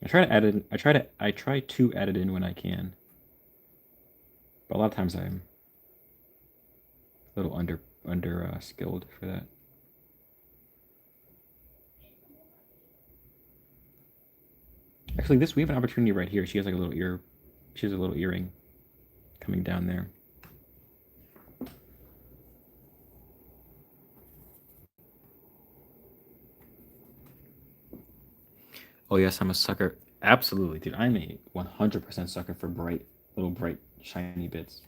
I try to add it. I try to add it in when I can, but a lot of times I'm a little under skilled for that. Actually, this we have an opportunity right here. She has like a little ear. She has a little earring coming down there. Oh yes, I'm a sucker. Absolutely, dude. I'm a 100% sucker for bright, shiny bits.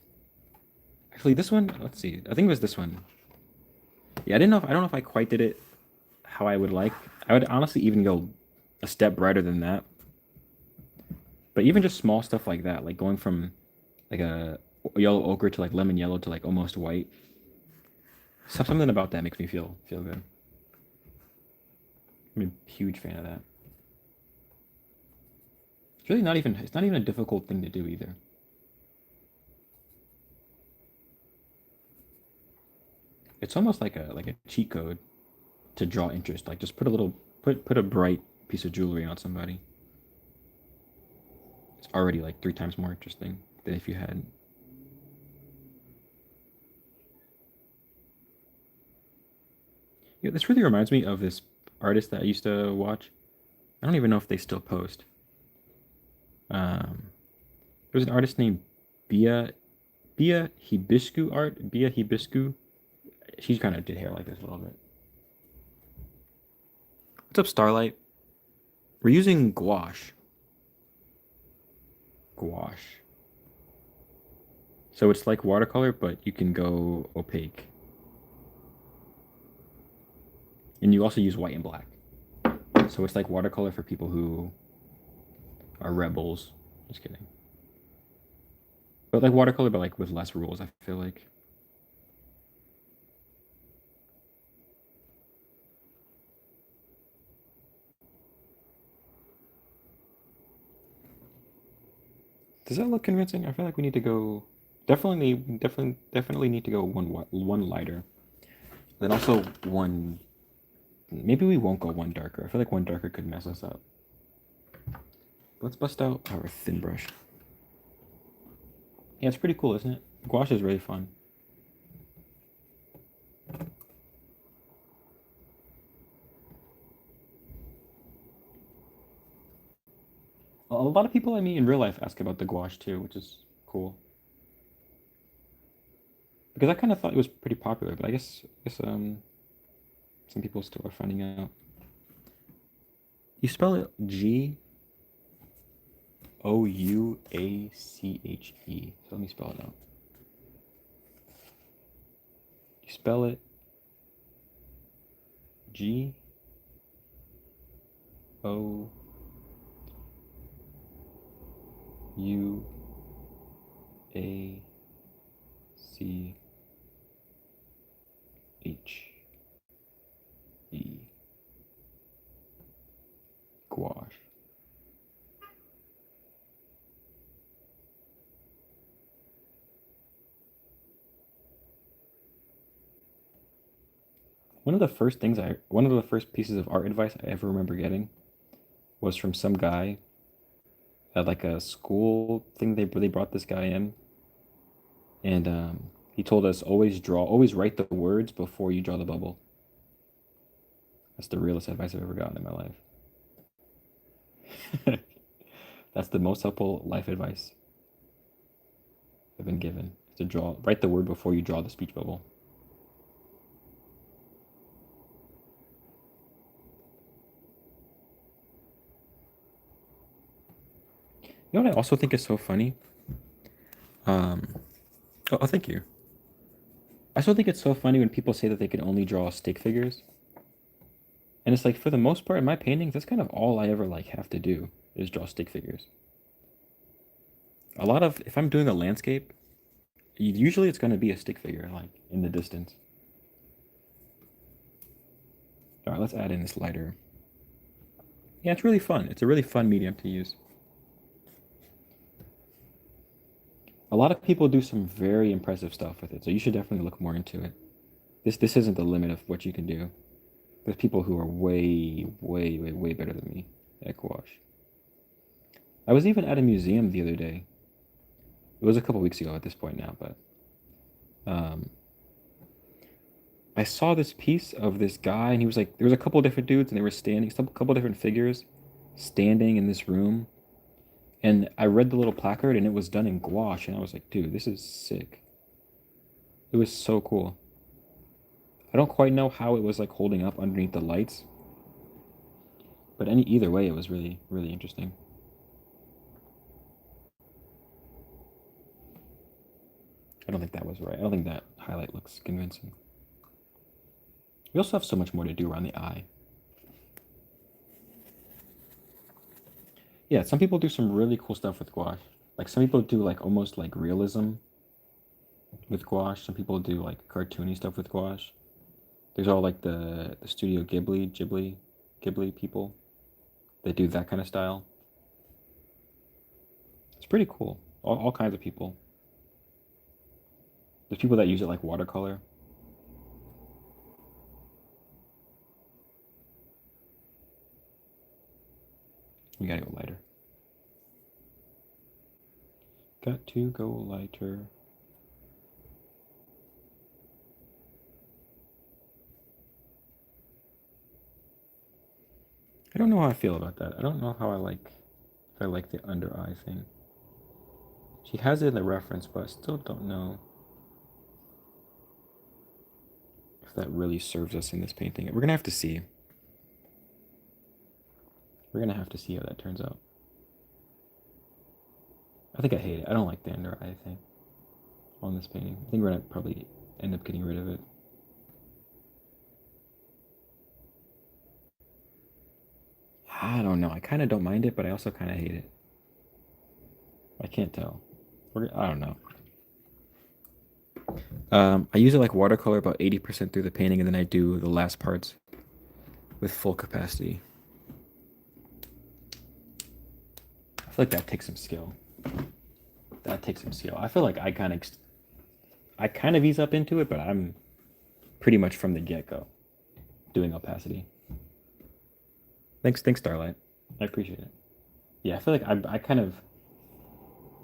Actually, this one. Let's see. I think it was this one. Yeah, I don't know if I quite did it how I would like. I would honestly even go a step brighter than that. But even just small stuff like that, like going from like a yellow ochre to like lemon yellow to like almost white. Something about that makes me feel good. I'm a huge fan of that. It's not even a difficult thing to do either. It's almost like a cheat code to draw interest. Like just put a bright piece of jewelry on somebody. It's already like 3 times more interesting than if you had. Yeah, this really reminds me of this artist that I used to watch. I don't even know if they still post. Um, there was an artist named Bia Hibiscu art. Bia Hibiscu. She kind of did hair like this a little bit. What's up, Starlight? We're using gouache. Gouache. So it's like watercolor, but you can go opaque. And you also use white and black. So it's like watercolor for people who are rebels. Just kidding. But like watercolor, but like with less rules, I feel like. Does that look convincing? I feel like we need to go. Definitely need to go one lighter. Then also one. Maybe we won't go one darker. I feel like one darker could mess us up. Let's bust out our thin brush. Yeah, it's pretty cool, isn't it? Gouache is really fun. A lot of people I meet in real life ask about the gouache too, which is cool. Because I kind of thought it was pretty popular, but I guess some people still are finding out. You spell it Gouache. So let me spell it out. You spell it G O U A C H E gouache. One of the first pieces of art advice I ever remember getting was from some guy at like a school thing. They brought this guy in, and he told us always write the words before you draw the bubble. That's the realest advice I've ever gotten in my life. That's the most helpful life advice I've been given. To write the word before you draw the speech bubble. You know what I also think is so funny? Um, thank you. I still think it's so funny when people say that they can only draw stick figures. And it's like for the most part in my paintings, that's kind of all I ever like have to do is draw stick figures. A lot of if I'm doing a landscape, usually it's going to be a stick figure like in the distance. All right, let's add in this lighter. Yeah, it's really fun. It's a really fun medium to use. A lot of people do some very impressive stuff with it, so you should definitely look more into it. This isn't the limit of what you can do. There's people who are way better than me at gouache. I was even at a museum the other day. It was a couple weeks ago at this point now, but um, I saw this piece of this guy, and he was like, there was a couple different dudes, and they were standing, some couple different figures, standing in this room. And I read the little placard, and it was done in gouache, and I was like, dude, this is sick. It was so cool. I don't quite know how it was like holding up underneath the lights, but either way, it was really interesting. I don't think that was right. I don't think that highlight looks convincing. We also have so much more to do around the eye. Yeah, some people do some really cool stuff with gouache. Like some people do like almost like realism with gouache. Some people do like cartoony stuff with gouache. There's all like the Studio Ghibli people. They do that kind of style. It's pretty cool. All kinds of people. There's people that use it like watercolor. We gotta go lighter. Got to go lighter. I don't know how I feel about that. I don't know how I like if I like the under eye thing. She has it in the reference, but I still don't know if that really serves us in this painting. We're gonna have to see. We're gonna have to see how that turns out. I think I hate it. I don't like the under eye thing on this painting. I think we're gonna probably end up getting rid of it. I don't know. I kind of don't mind it, but I also kind of hate it. I can't tell. I don't know. I use it like watercolor about 80% through the painting, and then I do the last parts with full capacity. I feel like that takes some skill. That takes some skill. I feel like I kind of ease up into it, but I'm pretty much from the get go doing opacity. Thanks, Starlight. I appreciate it. Yeah, I feel like I kind of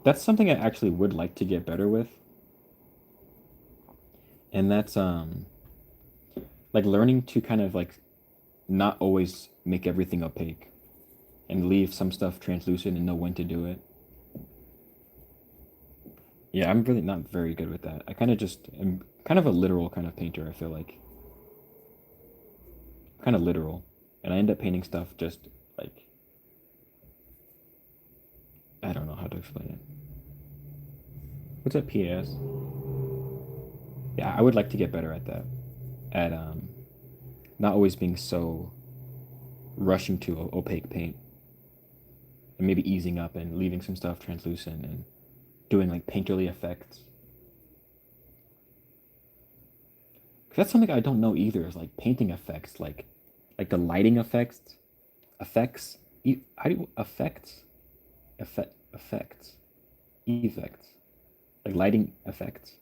that's something I actually would like to get better with, and that's like learning to kind of like not always make everything opaque and leave some stuff translucent and know when to do it. Yeah, I'm really not very good with that. I kind of just am kind of a literal kind of painter, I feel like. Kind of literal. And I end up painting stuff just like I don't know how to explain it. What's up, PAS? Yeah, I would like to get better at that. At not always being so rushing to opaque paint and maybe easing up and leaving some stuff translucent and doing like painterly effects. Because that's something I don't know either. Is like painting effects, like the lighting effects. How do you effects, like lighting effects.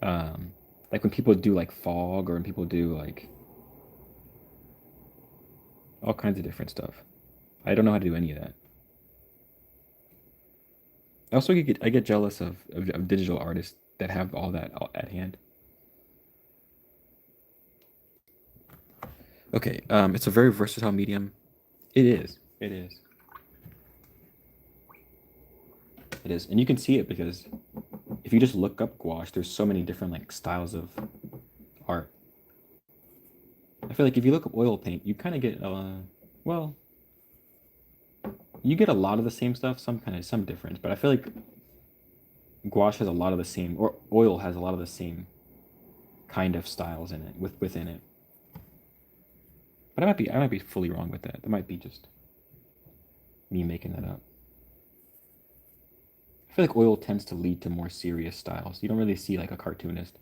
Um, like when people do like fog, or when people do like all kinds of different stuff. I don't know how to do any of that. I also get jealous of digital artists that have all that at hand. Okay, it's a very versatile medium. It is. It is. It is, and you can see it because if you just look up gouache, there's so many different like styles of art. I feel like if you look up oil paint, you kind of get well, you get a lot of the same stuff, some difference, but I feel like gouache has a lot of the same, or oil has a lot of the same kind of styles in it within it. But I might be fully wrong with that. That might be just me making that up. I feel like oil tends to lead to more serious styles. You don't really see like a cartoonist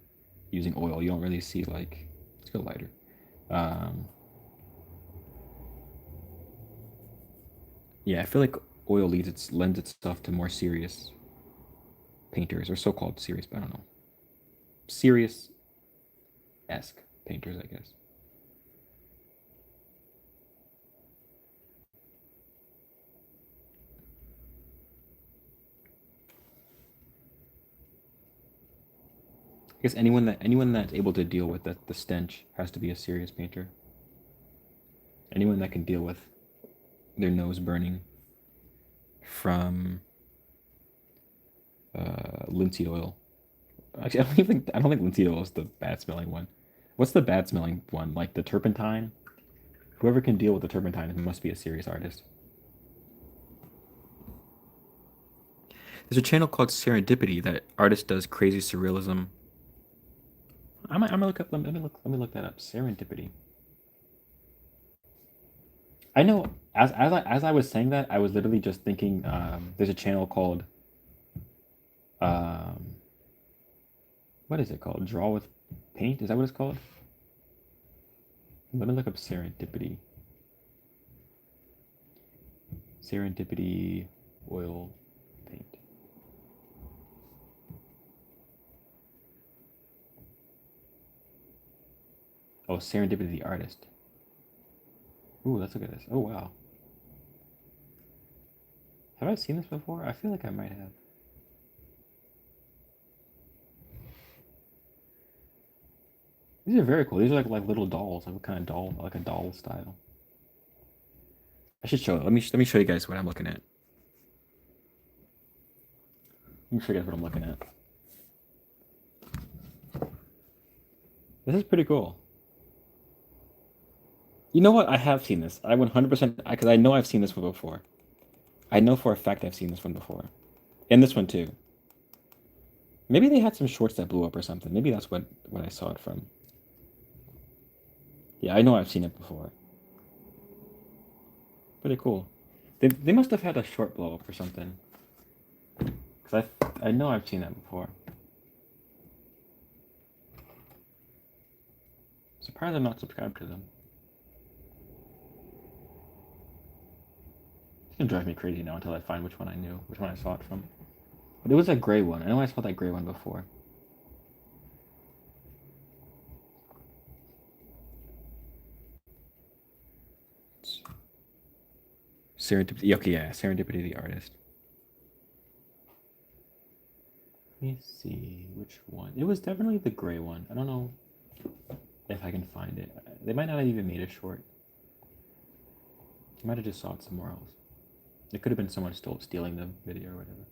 using oil. You don't really see like, let's go lighter. Um, yeah, I feel like oil lends itself to more serious painters, or so-called serious, but I don't know, serious esque painters, I guess. I guess anyone that's able to deal with the stench has to be a serious painter. Anyone that can deal with their nose burning from linseed oil. Actually, I don't think linseed oil is the bad smelling one. What's the bad smelling one? Like the turpentine? Whoever can deal with the turpentine must be a serious artist. There's a channel called Serendipity that artist does crazy surrealism. I'm gonna look up. Let me look that up. Serendipity. I know. As I was saying that, I was literally just thinking. There's a channel called. Um, what is it called? Draw with paint. Is that what it's called? Let me look up Serendipity. Serendipity oil paint. Oh, Serendipity the artist. Ooh, let's look at this. Oh wow. Have I seen this before? I feel like I might have. These are very cool. These are like little dolls, like what kind of doll, like a doll style. I should show it. Let me show you guys what I'm looking at. Let me show you guys what I'm looking at. This is pretty cool. You know what? I have seen this. I 100% because I know I've seen this one before. I know for a fact I've seen this one before, and this one too. Maybe they had some shorts that blew up or something. Maybe that's what I saw it from. Yeah, I know I've seen it before. Pretty cool. They must have had a short blow up or something. Because I know I've seen that before. Surprised I'm not subscribed to them. It's gonna drive me crazy now until I find which one I knew, which one I saw it from. But it was a gray one. I know I saw that gray one before. Serendipity. Okay, yeah, Serendipity the artist. Let me see which one. It was definitely the gray one. I don't know if I can find it. They might not have even made it short. I might have just saw it somewhere else. It could have been someone still stealing the video or whatever.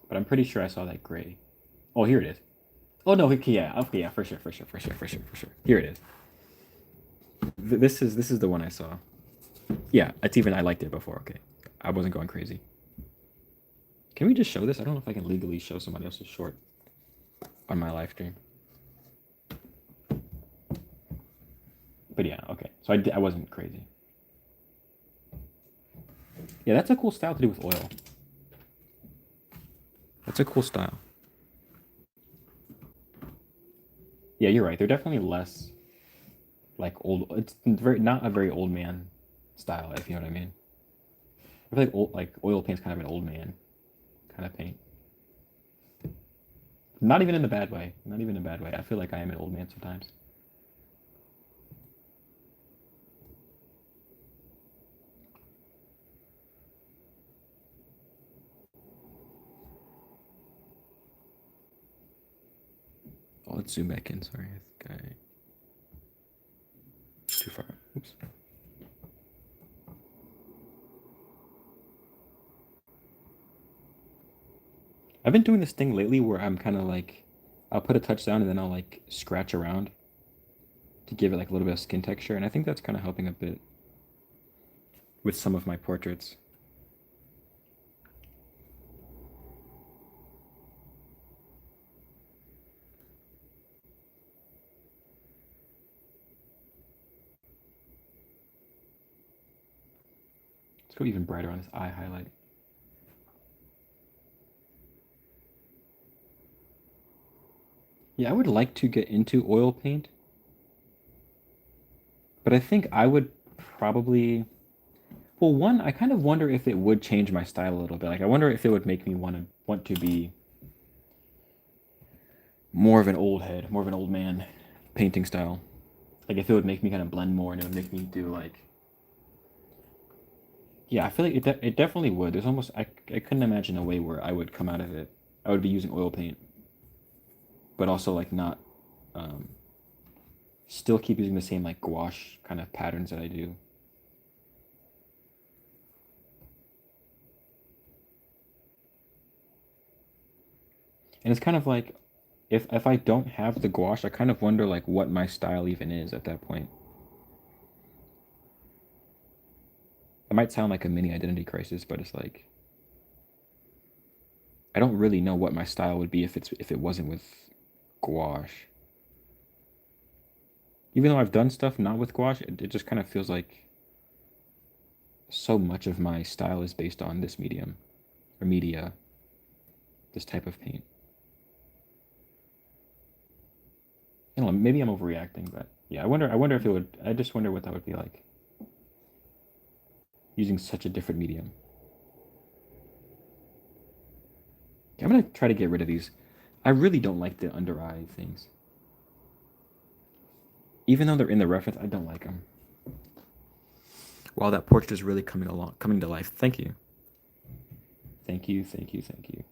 But I'm pretty sure I saw that gray. Oh, here it is. Oh no, okay, yeah, for sure. Here it is. This is the one I saw. Yeah, it's even I liked it before. Okay, I wasn't going crazy. Can we just show this? I don't know if I can legally show somebody else's short on my live stream. But yeah, okay. So I wasn't crazy. Yeah, that's a cool style to do with oil. That's a cool style. Yeah, you're right. They're definitely less like old. It's very not a very old man style, if you know what I mean. I feel like oil paint's kind of an old man kind of paint. Not even in a bad way. Not even in a bad way. I feel like I am an old man sometimes. Oh, let's zoom back in. Sorry, I think I too far. Oops. I've been doing this thing lately where I'm kind of like, I'll put a touch down and then I'll like scratch around to give it like a little bit of skin texture, and I think that's kind of helping a bit with some of my portraits. Let's go even brighter on this eye highlight. Yeah, I would like to get into oil paint, but I think I would probably. Well, one, I kind of wonder if it would change my style a little bit. Like, I wonder if it would make me want to be more of an old head, more of an old man painting style. Like, if it would make me kind of blend more and it would make me do like. Yeah, I feel like it definitely would. There's almost I couldn't imagine a way where I would come out of it. I would be using oil paint, but also like not um, still keep using the same like gouache kind of patterns that I do. And it's kind of like if I don't have the gouache, I kind of wonder like what my style even is at that point. It might sound like a mini identity crisis, but it's like I don't really know what my style would be if it wasn't with gouache. Even though I've done stuff not with gouache, it just kind of feels like so much of my style is based on this medium or media, this type of paint. I don't know, maybe I'm overreacting, but yeah, I wonder if it would. I just wonder what that would be like using such a different medium. Okay, I'm gonna try to get rid of these. I really don't like the under eye things. Even though they're in the reference, I don't like them. Wow, that portrait is really coming to life. Thank you. Thank you, thank you, thank you.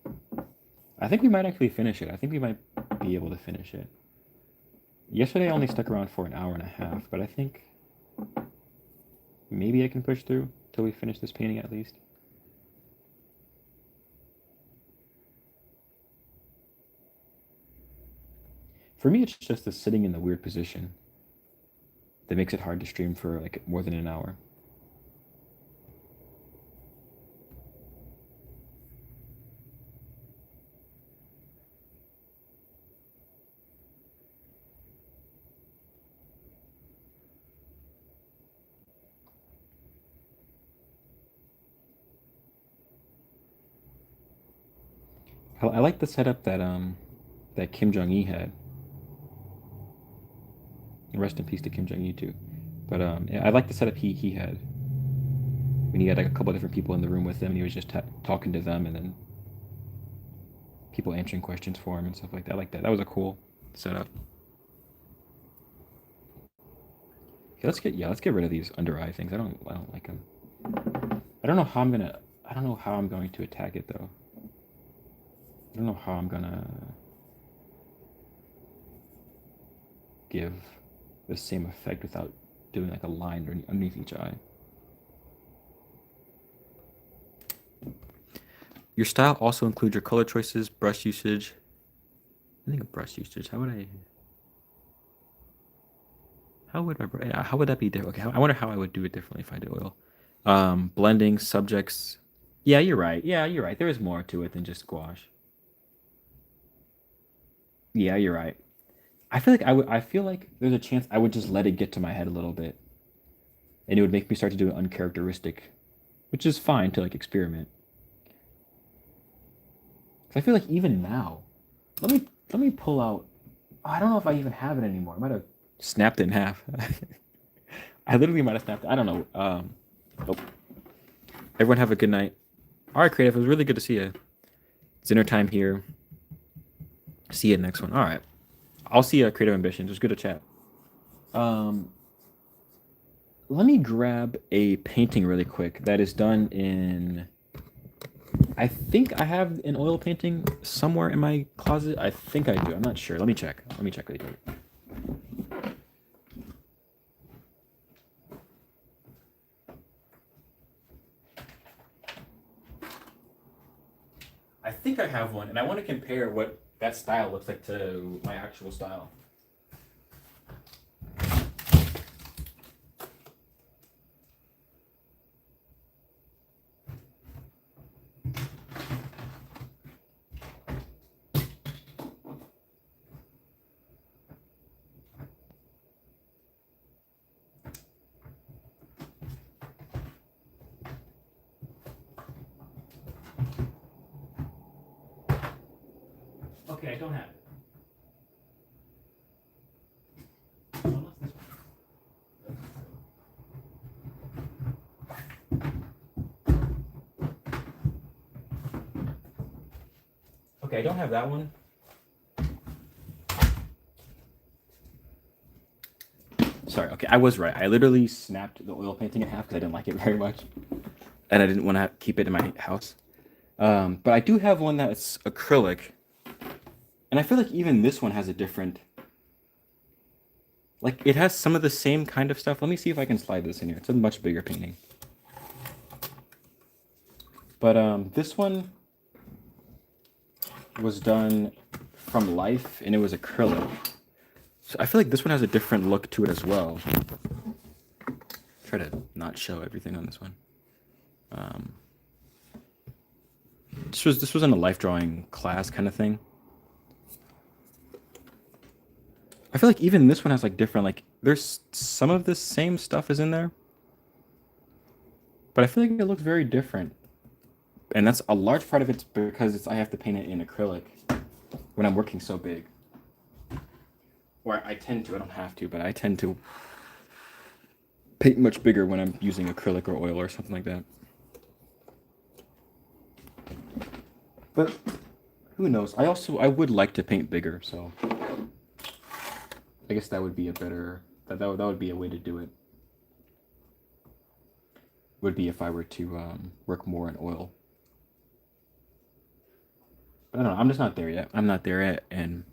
I think we might actually finish it. I think we might be able to finish it. Yesterday I only stuck around for an hour and a half, but I think maybe I can push through till we finish this painting at least. For me, it's just the sitting in the weird position that makes it hard to stream for like more than an hour. I like the setup that Kim Jong Il had. Rest in peace to Kim Jong Il too. But yeah, I like the setup he had when he had like a couple of different people in the room with him, and he was just talking to them, and then people answering questions for him and stuff like that. I like that. That was a cool setup. Okay, let's get rid of these under eye things. I don't like them. I don't know how I'm going to attack it though. I don't know how I'm gonna give the same effect without doing like a line underneath each eye. Your style also includes your color choices, brush usage. I think of brush usage. How would that be different? Okay, I wonder how I would do it differently if I did oil. Blending subjects. Yeah, you're right. Yeah, you're right. There is more to it than just gouache. Yeah, you're right. I feel like I feel like there's a chance I would just let it get to my head a little bit, and it would make me start to do an uncharacteristic which is fine to like experiment. 'Cause I feel like even now, let me pull out. I don't know if I even have it anymore. I might have snapped it in half. I literally might have snapped it. I don't know. Oh, everyone have a good night. All right, creative. It was really good to see you. It's dinner time here. See you next one. All right. I'll see you, Creative Ambition. Just good to chat. Um, let me grab a painting really quick that is done in. I think I have an oil painting somewhere in my closet. I think I do. I'm not sure. Let me check. Let me check really quick. I think I have one, and I want to compare what that style looks like to my actual style. Okay, I don't have it. Okay, I don't have that one. Sorry. Okay, I was right. I literally snapped the oil painting in half because I didn't like it very much, and I didn't want to keep it in my house. But I do have one that's acrylic, and I feel like even this one has a different. Like it has some of the same kind of stuff. Let me see if I can slide this in here. It's a much bigger painting. But this one was done from life, and it was acrylic. So I feel like this one has a different look to it as well. Try to not show everything on this one. This was in a life drawing class kind of thing. I feel like even this one has like different like there's some of the same stuff is in there, but I feel like it looks very different. And that's a large part of it's because I have to paint it in acrylic when I'm working so big. Or I tend to. I don't have to, but I tend to paint much bigger when I'm using acrylic or oil or something like that. But who knows? I would like to paint bigger, so I guess that would be a better that would be a way to do it. Would be if I were to work more in oil. But I don't know. I'm just not there yet. I'm not there yet, and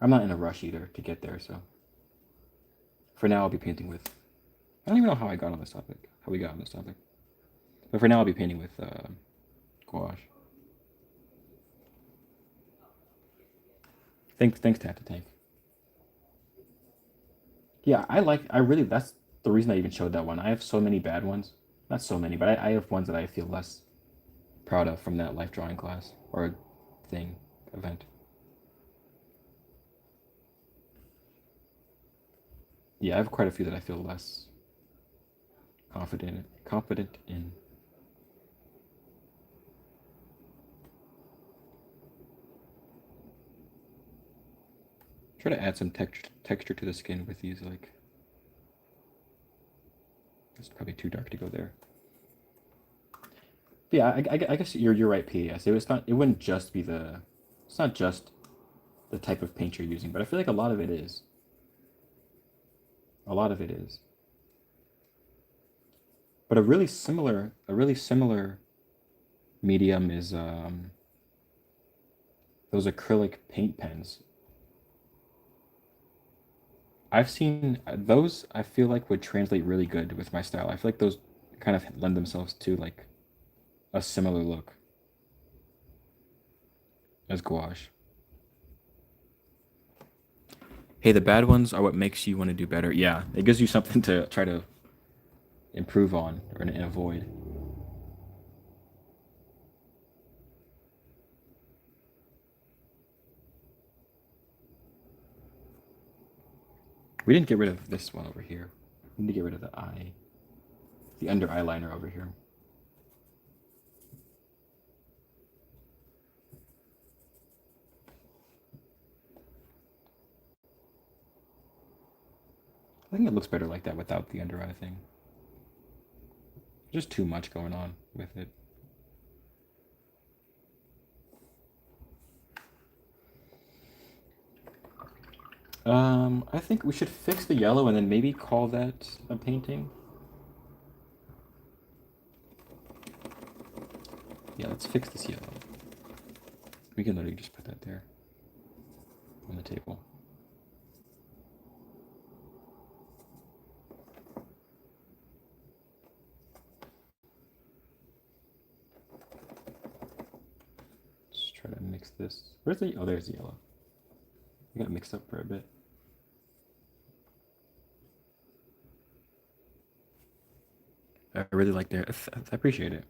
I'm not in a rush either to get there. So for now, I'll be painting with. I don't even know how I got on this topic. How we got on this topic. But for now, I'll be painting with gouache. Thanks, Tap to Tank. Yeah, I really. That's the reason I even showed that one. I have so many bad ones. Not so many, but I have ones that I feel less proud of from that life drawing class or thing event. Yeah, I have quite a few that I feel less confident in. Try to add some texture to the skin with these like. It's probably too dark to go there. But yeah, I guess you're right, PAS. It wouldn't just be the. It's not just the type of paint you're using, but I feel like a lot of it is. A lot of it is. But a really similar medium is those acrylic paint pens. I've seen those. I feel like would translate really good with my style. I feel like those kind of lend themselves to like a similar look as gouache. Hey, the bad ones are what makes you want to do better. Yeah, it gives you something to try to improve on or and avoid. We didn't get rid of this one over here. We need to get rid of the eye. I the under eyeliner over here. I think it looks better like that without the under eye thing. Just too much going on with it. I think we should fix the yellow and then maybe call that a painting. Yeah, let's fix this yellow. We can literally just put that there on the table. Let's try to mix this. Where's the, oh, there's the yellow. We got mixed up for a bit. I really like that. I appreciate it.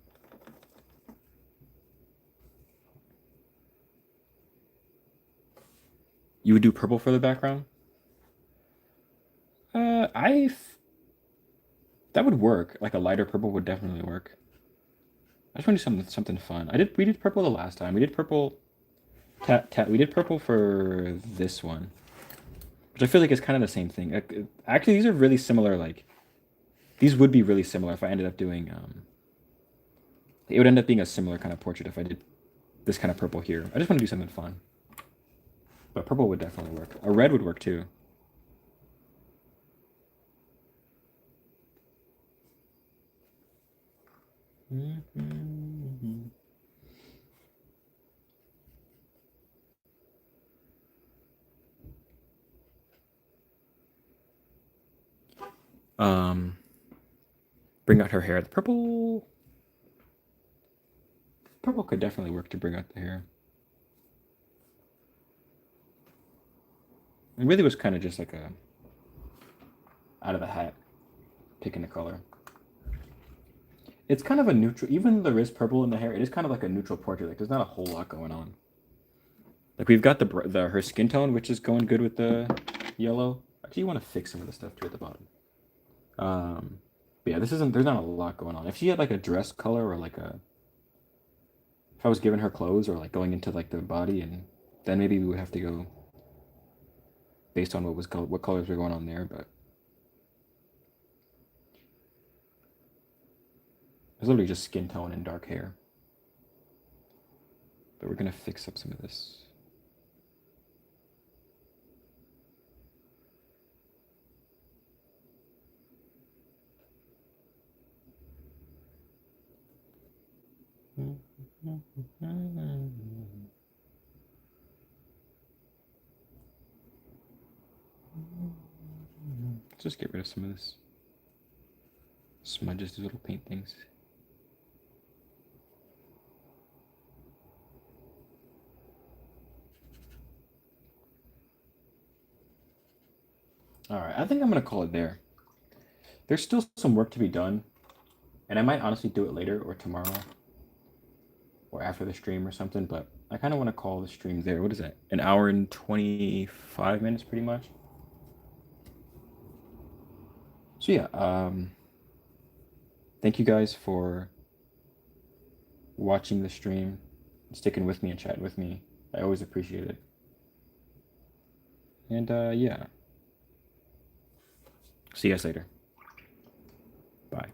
You would do purple for the background? That would work. Like a lighter purple would definitely work. I just want to do something fun. We did purple the last time. We did purple. We did purple for this one, which I feel like is kind of the same thing. Actually, these are really similar. Like, these would be really similar if I ended up doing. It would end up being a similar kind of portrait if I did this kind of purple here. I just want to do something fun. But purple would definitely work. A red would work too. Bring out her hair. The purple could definitely work to bring out the hair. It really was kind of just like a out of the hat picking a color. It's kind of a neutral, even there is purple in the hair, it is kind of like a neutral portrait. Like there's not a whole lot going on. Like we've got the her skin tone, which is going good with the yellow. Actually, you want to fix some of the stuff too at the bottom. But yeah, there's not a lot going on. If she had like a dress color or like if I was giving her clothes or like going into like the body, and then maybe we would have to go based on what colors were going on there. But it's literally just skin tone and dark hair. But we're gonna fix up some of this. Let's just get rid of some of this smudges, these little paint things. All right, I think I'm gonna call it there. There's still some work to be done, and I might honestly do it later or tomorrow or after the stream or something, but I kind of want to call the stream there. What is that? An hour and 25 minutes pretty much. So yeah, thank you guys for watching the stream, sticking with me and chatting with me. I always appreciate it. And yeah. See you guys later. Bye.